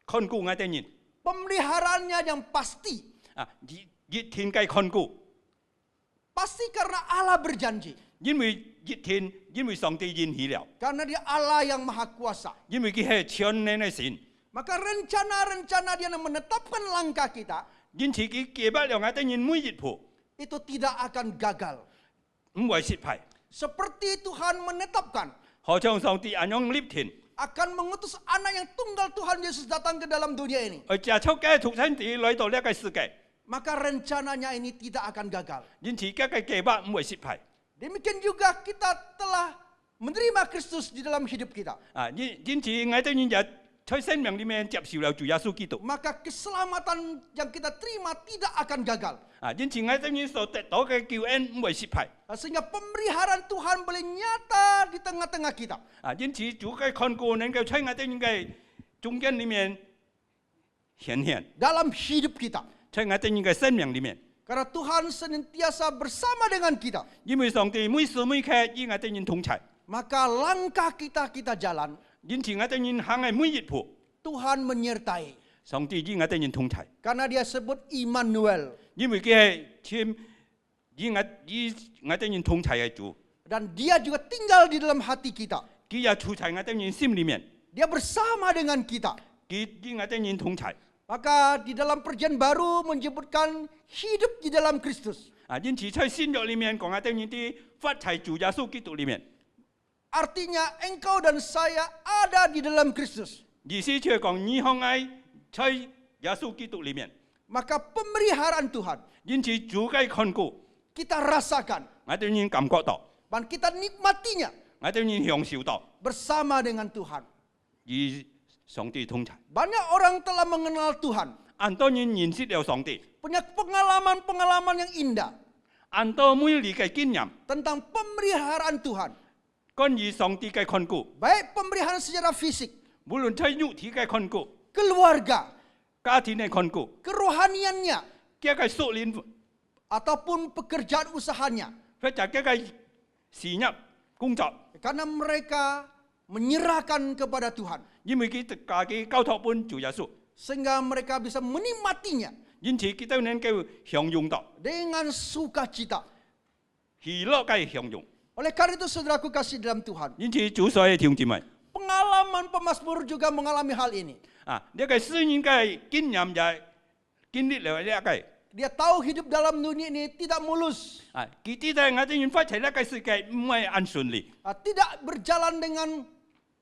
看顧我哋人。 Pemeliharaannya yang pasti. 啊，熱天嘅看顧， Pasti karena Allah berjanji. 因為熱天，因為上帝言語了， Karena dia Allah yang maha kuasa. 因為佢係全能嘅神。 Maka rencana-rencana dia yang menetapkan langkah kita. 因此佢記不了我哋人每一步， itu tidak akan gagal. 唔會失敗。 Seperti Tuhan menetapkan 何像上帝按樣立天， akan mengutus anak yang tunggal Tuhan Yesus datang ke dalam dunia ini. 而借出嘅獨生子來到呢個世界， Maka rencananya ini tidak akan gagal. 因此嘅計劃唔會失敗。 Demikian juga kita telah menerima Kristus di dalam hidup kita. 因此我哋人也在生命裡面接受了主耶穌基督。 Maka keselamatan yang kita terima tidak akan gagal. 因此我哋人所得到嘅救恩唔會失敗。 Sehingga pemeliharaan Tuhan boleh nyata di tengah-tengah kita. 因此主嘅看顧能夠在我哋人嘅中間裡面顯現， Dalam hidup kita. 在我哋人嘅生命裡面。 Karena Tuhan senantiasa bersama dengan kita. 因為上帝每時每刻與我哋人同在， Maka langkah kita jalan, 因此我哋人行嘅每一步， Tuhan menyertai. 上帝與我哋人同在。 Karena dia sebut Immanuel. 因為佢係簽與我哋人同在嘅主， Dan dia juga tinggal di dalam hati kita. 佢也住在我哋人心裡面， Dia bersama dengan kita. 佢與我哋人同在。 Maka di dalam perjanjian baru menyebutkan hidup di dalam Kristus. 因此在新約裡面講我哋人啲發在主耶穌基督裡面， Artinya engkau dan saya ada di dalam Kristus. 意思就係講你向愛在耶穌基督裡面， Maka pemeliharaan Tuhan 因此主嘅看顧， kita rasakan 我哋人感覺到， dan kita nikmatinya 我哋人享受到， bersama dengan Tuhan. 與上帝同在。 Banyak orang telah mengenal Tuhan, 很多人認識了上帝， punya pengalaman-pengalaman yang indah 很多每年嘅經驗， tentang pemeliharaan Tuhan. 關於上帝嘅看顧， Baik pemeliharaan secara fisik, 無論在肉體嘅看顧、 keluarga, 家庭嘅看顧、 kerohaniannya, 嘅嘅屬靈 ataupun pekerjaan usahanya. 或者嘅嘅事業工作， Karena mereka menyerahkan kepada Tuhan. 因為佢家己交託本主耶穌， Sehingga mereka bisa menikmatinya 因此佢都能夠享用到 dengan sukacita. 喜樂嘅享用。 Oleh karena itu saudaraku kasih dalam Tuhan. 因此主所嘅弟兄姊妹， Pengalaman pemazmur juga mengalami hal ini. 呢個詩人嘅經驗就係經歷了呢個。 Dia tahu hidup dalam dunia ini tidak mulus. 佢知道我哋人發財呢個世界唔係很順利， Tidak berjalan dengan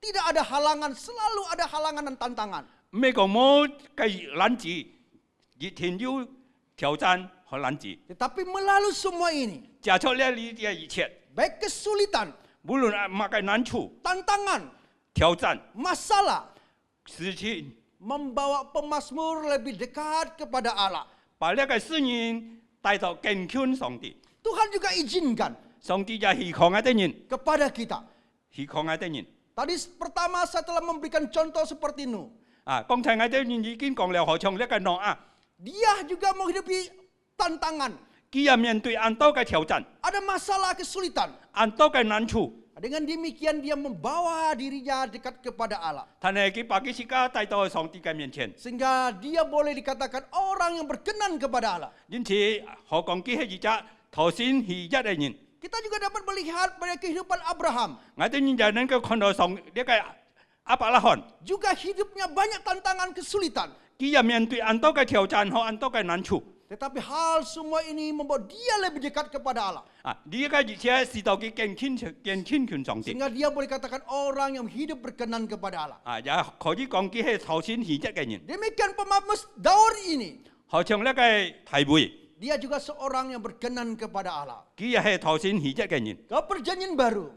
tidak ada halangan. Selalu ada halangan dan tantangan. 唔係講冇嘅難字，熱天要挑戰和難字， Tetapi melalui semua ini, 借出呢啲嘅一切， baik kesulitan, 無論乜嘅難處、 tantangan, 挑戰、 masalah, 事情， membawa pemazmur lebih dekat kepada Allah. 把呢個詩人帶到更近上帝。 Tuhan juga izinkan 上帝就希望我哋人， kepada kita. 希望我哋人。 Tadi pertama saya telah memberikan contoh seperti Nuh. 剛才我哋人已經講了，何從呢個挪亞， Dia juga menghadapi tantangan. 佢也面對很多嘅挑戰， Ada masalah kesulitan. 很多嘅難處， Dengan demikian dia membawa dirinya dekat kepada Allah. 但係佢把佢自家帶到上帝嘅面前， Sehingga dia boleh dikatakan orang yang berkenan kepada Allah. 因此何講佢係一隻頭先係一嘅人。 Kita juga dapat melihat pada kehidupan Abraham. 我哋人就能夠看到上呢個亞伯拉罕， Juga hidupnya banyak tantangan kesulitan. 佢也面對很多嘅挑戰和很多嘅難處。 Tetapi hal semua ini membuat dia lebih dekat kepada Allah. 呢個而且使到佢更親近上帝。 Sehingga dia boleh katakan orang yang hidup berkenan kepada Allah. 也可以講佢係頭先係一嘅人。 Demikian pemazmur Daud ini. 何從呢個提會， Dia juga seorang yang berkenan kepada Allah. 佢也係頭先係一嘅人。 Ke perjanjian baru.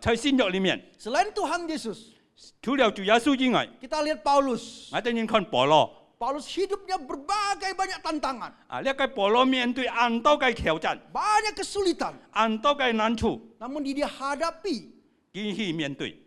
在新約裡面， Selain Tuhan Yesus, 除了主耶穌之外， kita lihat Paulus. 我哋人看保羅。 Paulus hidupnya berbagai banyak tantangan. 呢個保羅面對很多嘅挑戰， Banyak kesulitan. 很多嘅難處， Namun dia hadapi. 佢去面對，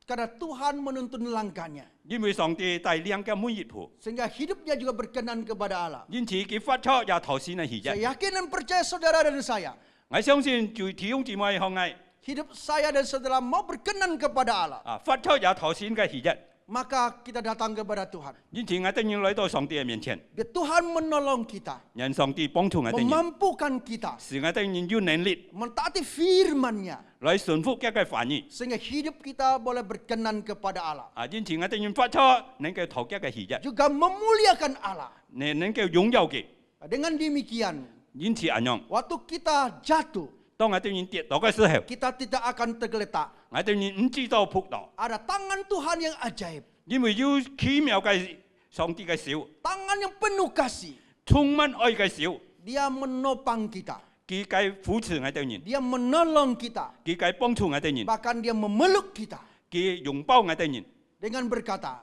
Karena Tuhan menuntun langkahnya. 因為上帝帶領嘅每一步， Sehingga hidupnya juga berkenan kepada Allah. 因此佢發出也頭先係係一。 Saya yakin dan percaya saudara dan saya. 我相信就弟兄姊妹向我 Hidup saya dan saudara mau berkenan kepada Allah. 發出也頭先嘅係一。 Maka kita datang kepada Tuhan. 因此我哋要來到上帝嘅面前， Biar Tuhan menolong kita. 讓上帝幫助我哋人， Memampukan kita. 使我哋人有能力 Mentaati firman-Nya. 來順服一個反應。 Sehingga hidup kita boleh berkenan kepada Allah. 因此我哋要發出能夠投一嘅係一， Juga memuliakan Allah. 能夠擁有嘅， Dengan demikian, 因此安樣， waktu kita jatuh, 當我哋人跌倒嘅時候， kita tidak akan tergeletak. 我哋人唔知道仆倒， Ada tangan Tuhan yang ajaib, 因為有奇妙嘅上帝嘅手， tangan yang penuh kasih. 充滿愛嘅手， Dia menopang kita, 佢嘅扶持我哋人， dia menolong kita, 佢嘅幫助我哋人， bahkan dia memeluk kita 佢擁抱我哋人， dengan berkata,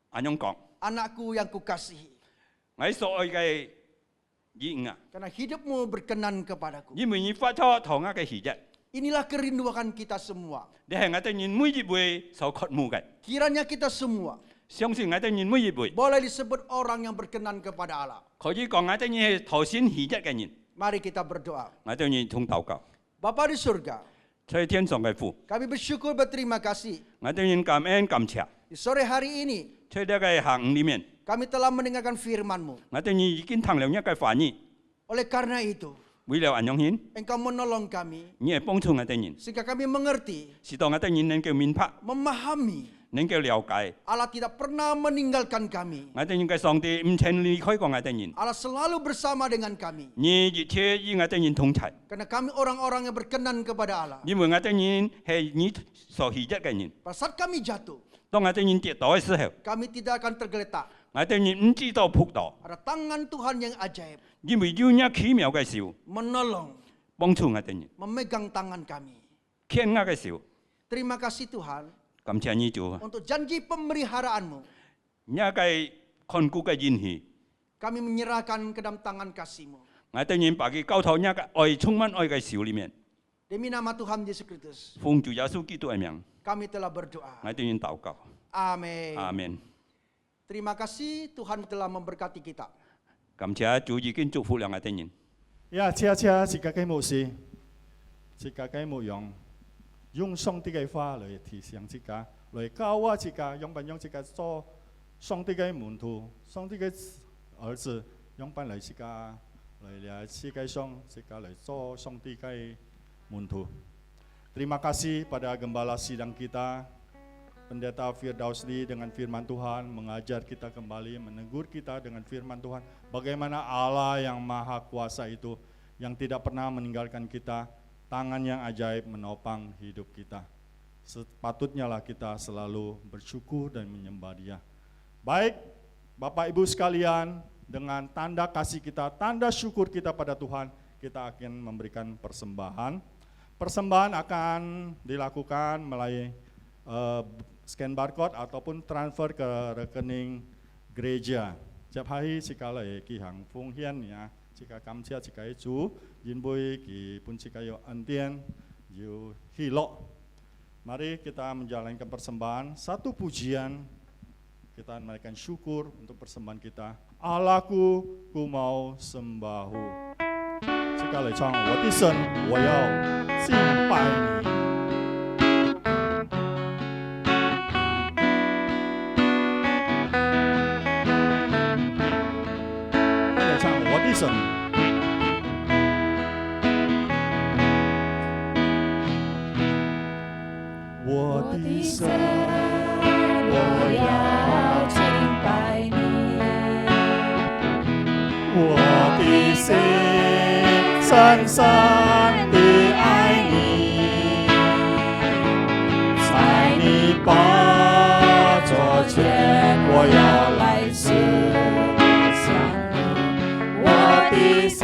安樣講， anakku yang kukasihi, 我所愛嘅兒啊， karena hidupmu berkenan kepadaku. 因為你發出同我嘅喜悅， Inilah kerinduan kita semua. 你係我哋人每一位所渴慕嘅， Kiranya kita semua 相信我哋人每一位， boleh disebut orang yang berkenan kepada Allah. 可以講我哋人係頭先喜悅嘅人， Mari kita berdoa. 我哋人同禱告， Bapa di surga, 在天上嘅父， kami bersyukur berterima kasih. 我哋人感恩感謝， Di sore hari ini, 在呢個行裏面， kami telah mendengarkan firman-Mu. 我哋人已經聽了一個話語， Oleh karena itu, 為了安樣顯， Engkau menolong kami, 你係幫助我哋人， sehingga kami mengerti, 使到我哋人能夠明白， memahami, 能夠了解， Allah tidak pernah meninggalkan kami. 我哋人嘅上帝唔曾離開過我哋人， Allah selalu bersama dengan kami. 你一切與我哋人同在， Karena kami orang-orang yang berkenan kepada Allah. 因為我哋人係你所喜悅嘅人。 Pada saat kami jatuh, 當我哋人跌倒嘅時候， kami tidak akan tergeletak. 我哋人唔知道仆倒， Ada tangan Tuhan yang ajaib, 因為有一奇妙嘅手 menolong, 幫助我哋人， memegang tangan kami. 牽我嘅手。 Terima kasih Tuhan 感謝你主， untuk janji pemeliharaanmu. 你嘅看顧嘅應許， Kami menyerahkan ke dalam tangan kasih-Mu. 我哋人把佢交託你嘅愛充滿愛嘅手裏面， Demi nama Tuhan Yesus Kristus, 奉主耶穌基督嘅名， kami telah berdoa. 我哋人禱告， Amin. 阿門。 Terima kasih Tuhan telah memberkati kita. 感謝主已經祝福了我哋人。 Ya, cia-cia jika kamu mesti, jika kamu用上帝嘅話來提醒自己，來教我自己，用自己做上帝嘅門徒，上帝嘅兒子，用來自己來世界上自己來做上帝嘅門徒。Terima kasih pada gembala sidang kita, Pendeta Firdausli dengan firman Tuhan mengajar kita kembali, menegur kita dengan firman Tuhan. Bagaimana Allah yang maha kuasa itu, yang tidak pernah meninggalkan kita, tangan yang ajaib menopang hidup kita. Sepatutnya lah kita selalu bersyukur dan menyembah Dia. Baik, Bapak Ibu sekalian, dengan tanda kasih kita, tanda syukur kita pada Tuhan, kita akan memberikan persembahan. Persembahan akan dilakukan melalui scan barcode ataupun transfer ke rekening gereja. Setiap hari jika lagi kihang phung hian ya, jika kamcia jika itu jinbui ki pun jika yo antien yo hilo. Mari kita menjalankan persembahan, satu pujian kita menaikkan syukur untuk persembahan kita. Allahku, ku mau sembahu. Jika lagi chang, 我的神，我要敬拜你。我的神，我的神，我要敬拜你，我的心深深地爱你，在你宝座前，我要来思想你，我的心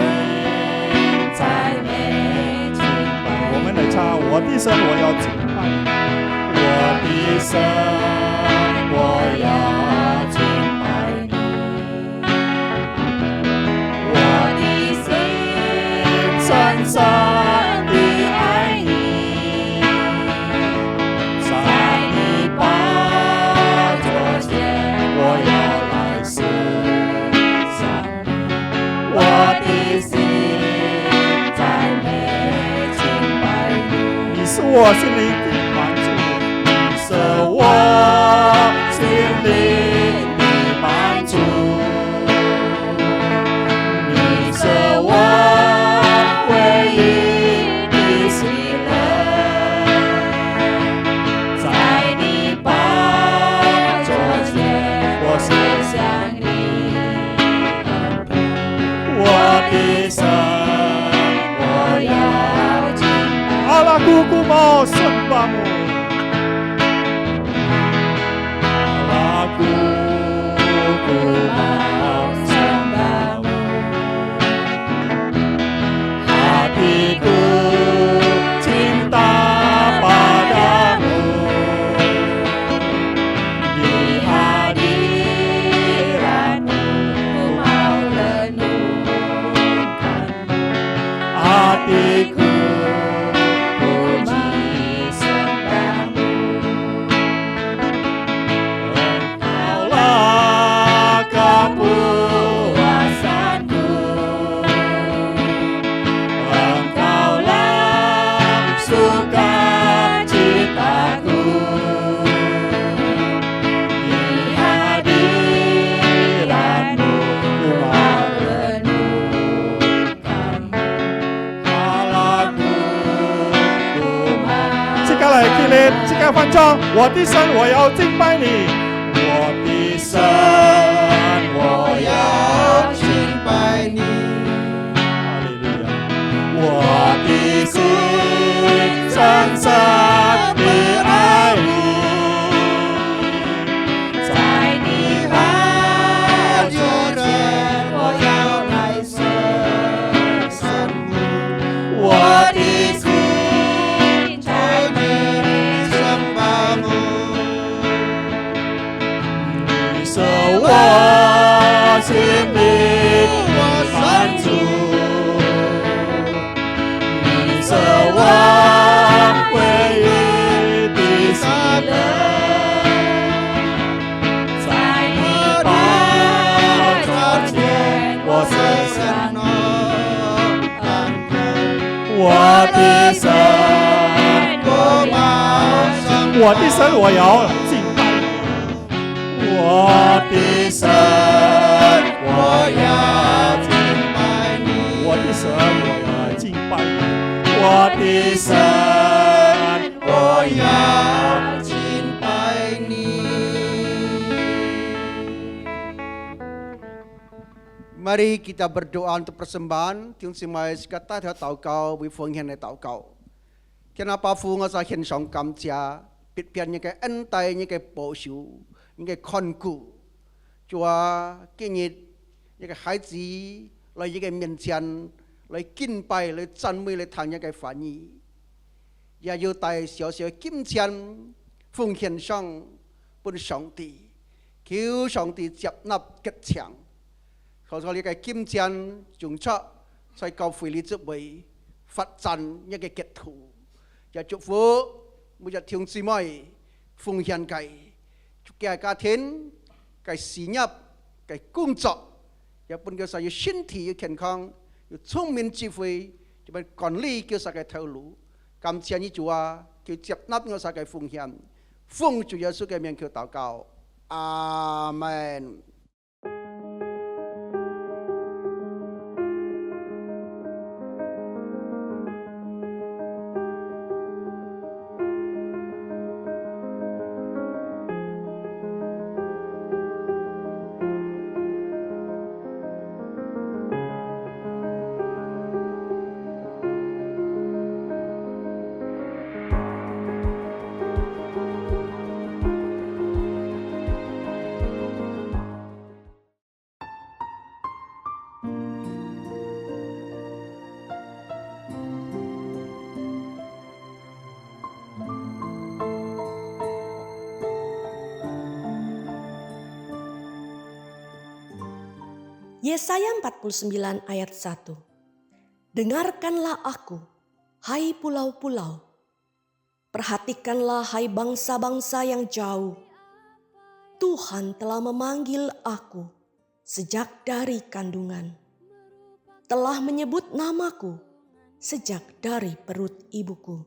在美敬拜。我们来唱，我的神，我要敬拜你，我的神，我要敬拜你。深深地爱你，在你宝座前，我要来思想你，我的心在美敬拜你。你是我心灵的满足，你是我心灵的满足，你是我。我来起立，这个翻唱，我的神，我要敬拜你，我的神，我要敬拜你。哈利路亚！我的心深深地爱你，在你爱中间，我要来深深地，我的心。我心里满足，你是我唯一的喜乐，在你宝座前，我深深地感恩，我的神，我的神，我要敬拜。我的神，我要敬拜你。我的神，我要敬拜你。我的神，我要敬拜你。Mari kita berdoa untuk persembahan. Tiung simai sekata dia tahu kau, wifong hian tahu kau. Kenapa fu ngasa hian song kam chia, pit piannya ke entainya ke posyu. Những cái con cụ chúa cái nhiệt những cái hải gì lấy những cái miền chân lấy kinh bay lấy chân mây lấy thằng những cái phản nhị và yêu tài xíu xíu kim chân phụng hiến sang bún song tỷ cứu song tỷ chấp nạp kết chẳng họ cho những cái kim chân chúng cho sai cầu phi lý giúp bấy phát triển những cái kết thủ và chúc phúc bây giờ thiung si mai phụng hiến cái cái cá thiên, cái sinh nhập, cái công作, và bên kia sẽ thân thể健康, thông minh trí慧, cho bên quản lý kia sẽ cái theo lũ, cảm ơn như Chúa, kêu tiếp nạp nhau sẽ cái phụng hiến, phụng Chúa Giêsu cái miệng kêu祷告, Amen. Yesaya 49 ayat 1. Dengarkanlah aku, hai pulau-pulau. Perhatikanlah hai bangsa-bangsa yang jauh. Tuhan telah memanggil aku sejak dari kandungan. Telah menyebut namaku sejak dari perut ibuku.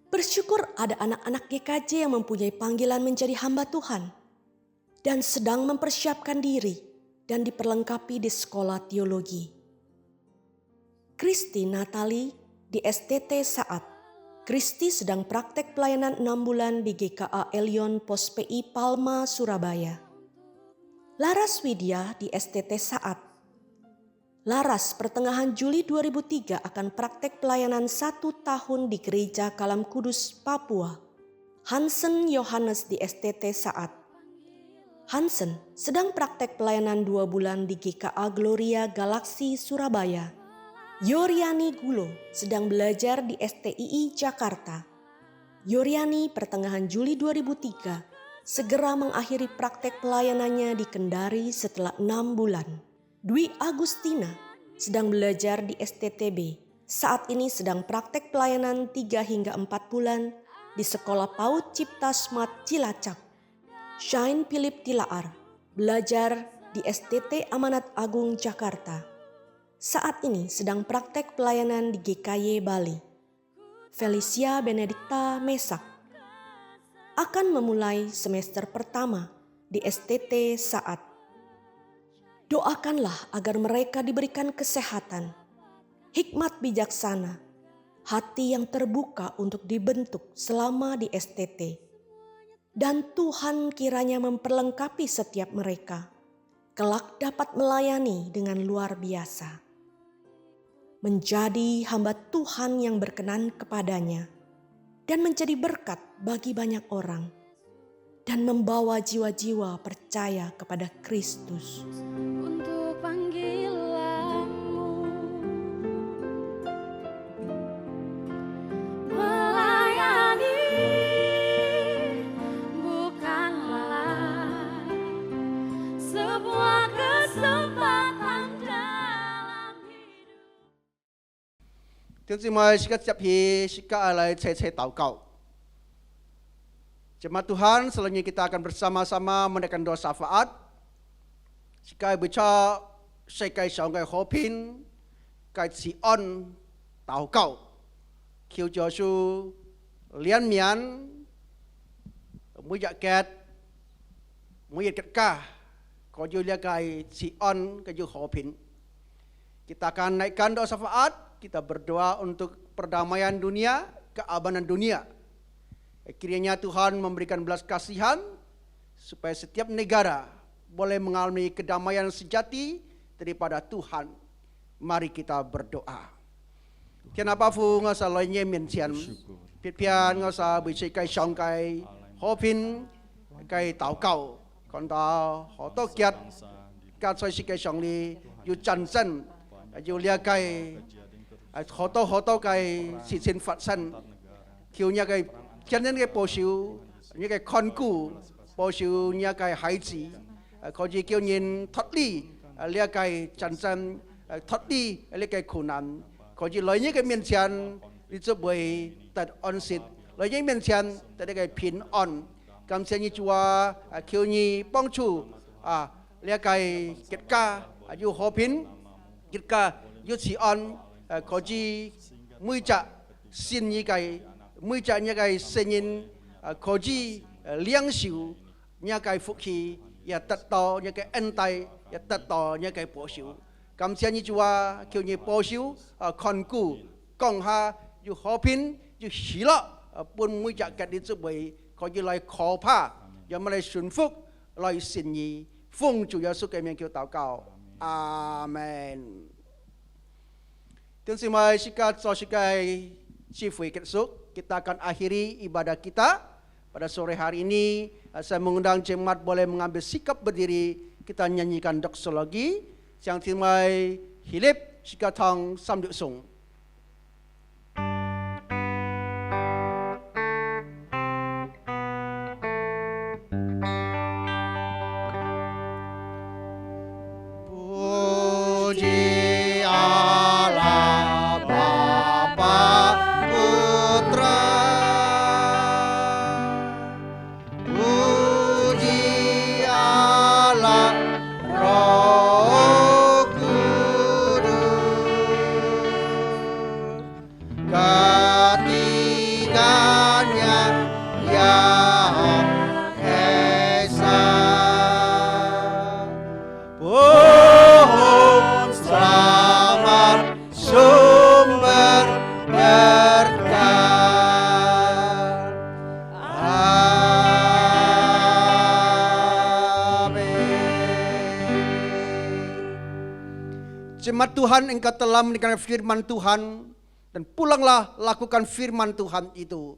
Bersyukur ada anak-anak GKJ yang mempunyai panggilan menjadi hamba Tuhan dan sedang mempersiapkan diri dan diperlengkapi di sekolah teologi. Kristi Natali di STT Saat. Kristi sedang praktek pelayanan 6 bulan di GKA Elion Pos PI Palma, Surabaya. Laras Widya di STT Saat. Laras pertengahan Juli 2003 akan praktek pelayanan 1 tahun di Gereja Kalam Kudus, Papua. Hansen Yohanes di STT Saat. Hansen sedang praktek pelayanan 2 bulan di GKA Gloria Galaksi, Surabaya. Yoriani Gulo sedang belajar di STII Jakarta. Yoriani pertengahan Juli 2003 segera mengakhiri praktek pelayanannya di Kendari setelah 6 bulan. Dwi Agustina sedang belajar di STTB. Saat ini sedang praktek pelayanan 3 hingga 4 bulan di Sekolah PAUD Cipta Smart Cilacap. Shine Philip Tilaar belajar di STT Amanat Agung Jakarta. Saat ini sedang praktek pelayanan di GKY Bali. Felicia Benedikta Mesak akan memulai semester pertama di STT Saat. Doakanlah agar mereka diberikan kesehatan, hikmat bijaksana, hati yang terbuka untuk dibentuk selama di STT. Dan Tuhan kiranya memperlengkapi setiap mereka, kelak dapat melayani dengan luar biasa. Menjadi hamba Tuhan yang berkenan kepadanya, dan menjadi berkat bagi banyak orang, dan membawa jiwa-jiwa percaya kepada Kristus. Untuk panggilanmu melayani bukanlah sebuah kesempatan dalam hidup. 弟兄姊妹，是个接起，是个来切切祷告。Jemaat Tuhan, selanjutnya kita akan bersama-sama menaikkan doa syafaat. Jika bicara sekai sangkai hopin, kai Sion祷告，求主是liên mian, mỗi giặc kẹt, mỗi giặc kah, có juga kai Sion, kai hopin. Kita akan naikkan doa syafaat, kita berdoa untuk perdamaian dunia, keamanan dunia. Kiranya Tuhan memberikan belas kasihan supaya setiap negara boleh mengalami kedamaian sejati daripada Tuhan. Mari kita berdoa. Kenapa fu ngasa loynya mencian pian ngasa bisa kai song kai hopin kai tau kau kon tao ho to kiat ka soi si kai song li yu chan san yu lia kai ho to kai si sin fat san kiu nya kai cho nên cái bổ sung những cái con cụ bổ sung những cái hải tử có gì kêu nhìn thoát đi lia cái chân chân thoát đi lia cái khổ nạn có gì lấy những cái miền chân đi cho bơi tận on sit lấy những miền chân tận cái pin on cảm ơn như chúa kêu như bông chủ lia cái kết ca yêu hòa bình kết ca yêu chỉ on có gì mũi chạ xin như cái mỗi cha nhà cái sinh nhân có gì liang siêu nhà cái phúc khí ya tật to nhà cái ân tài ya tật to nhà cái bổ siêu cảm ơn như chúa kêu như bổ siêu con cụ công haอยู่hòa bìnhอยู่喜乐bún mỗi cha cái đi giúp bày có như lại khó pa ya mà lại顺phúc lại xin nhị phong chủ Giêsu cái miệng kêu祷告Amen. Tuhan semua sikat so sikai Cifui Ketsuk, kita akan akhiri ibadah kita pada sore hari ini. Saya mengundang jemaat boleh mengambil sikap berdiri, kita nyanyikan doksologi. Yang timai hilip sikatang samduk sung. Puji Allah Bapa Putra, puji Allah Roh Kudus, ketiganya yang esa. Pohon selamat sumber berkat. Amin. Jemaat Tuhan, engkau telah mendengar firman Tuhan dan pulanglah lakukan firman Tuhan itu.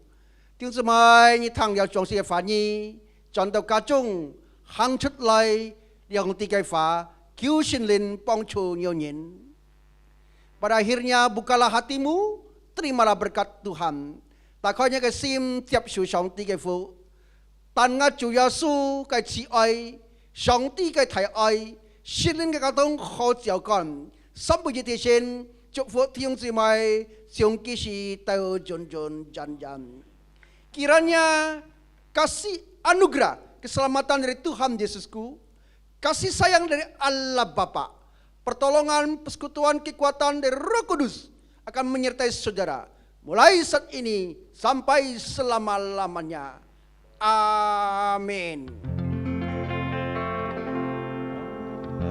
Tiếng semai như thằng giáo trong xe phá nhi, chọn tàu cá chung, hăng chất lại, yang tiga fa, cứu sinh linh bong chu nhiều nhìn. Pada akhirnya bukalah hatimu, terimalah berkat Tuhan. Tak hanya ke sim tiap su song tiga fu, tan ngah Chúa Giêsu cái chỉ ai, song ti cái thái ai, sinh linh cái cao tông khó chịu con, sắp bây giờ thì xin chúc phúc tiếng semai, siung kisi tahu jon jan jan. Kiranya kasih anugerah keselamatan dari Tuhan Yesusku, kasih sayang dari Allah Bapa, pertolongan, persekutuan, kekuatan dari Roh Kudus akan menyertai saudara mulai saat ini sampai selama-lamanya. Amin.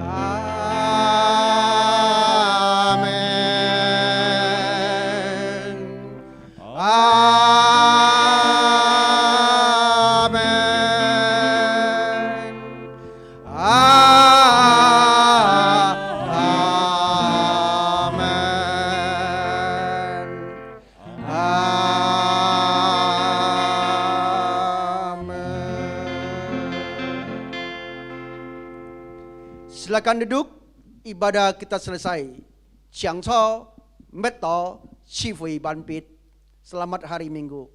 Amin. Silakan duduk, ibadah kita selesai. Jiang Cho, Met To, Chi Fui Ban Pit. Selamat hari Minggu.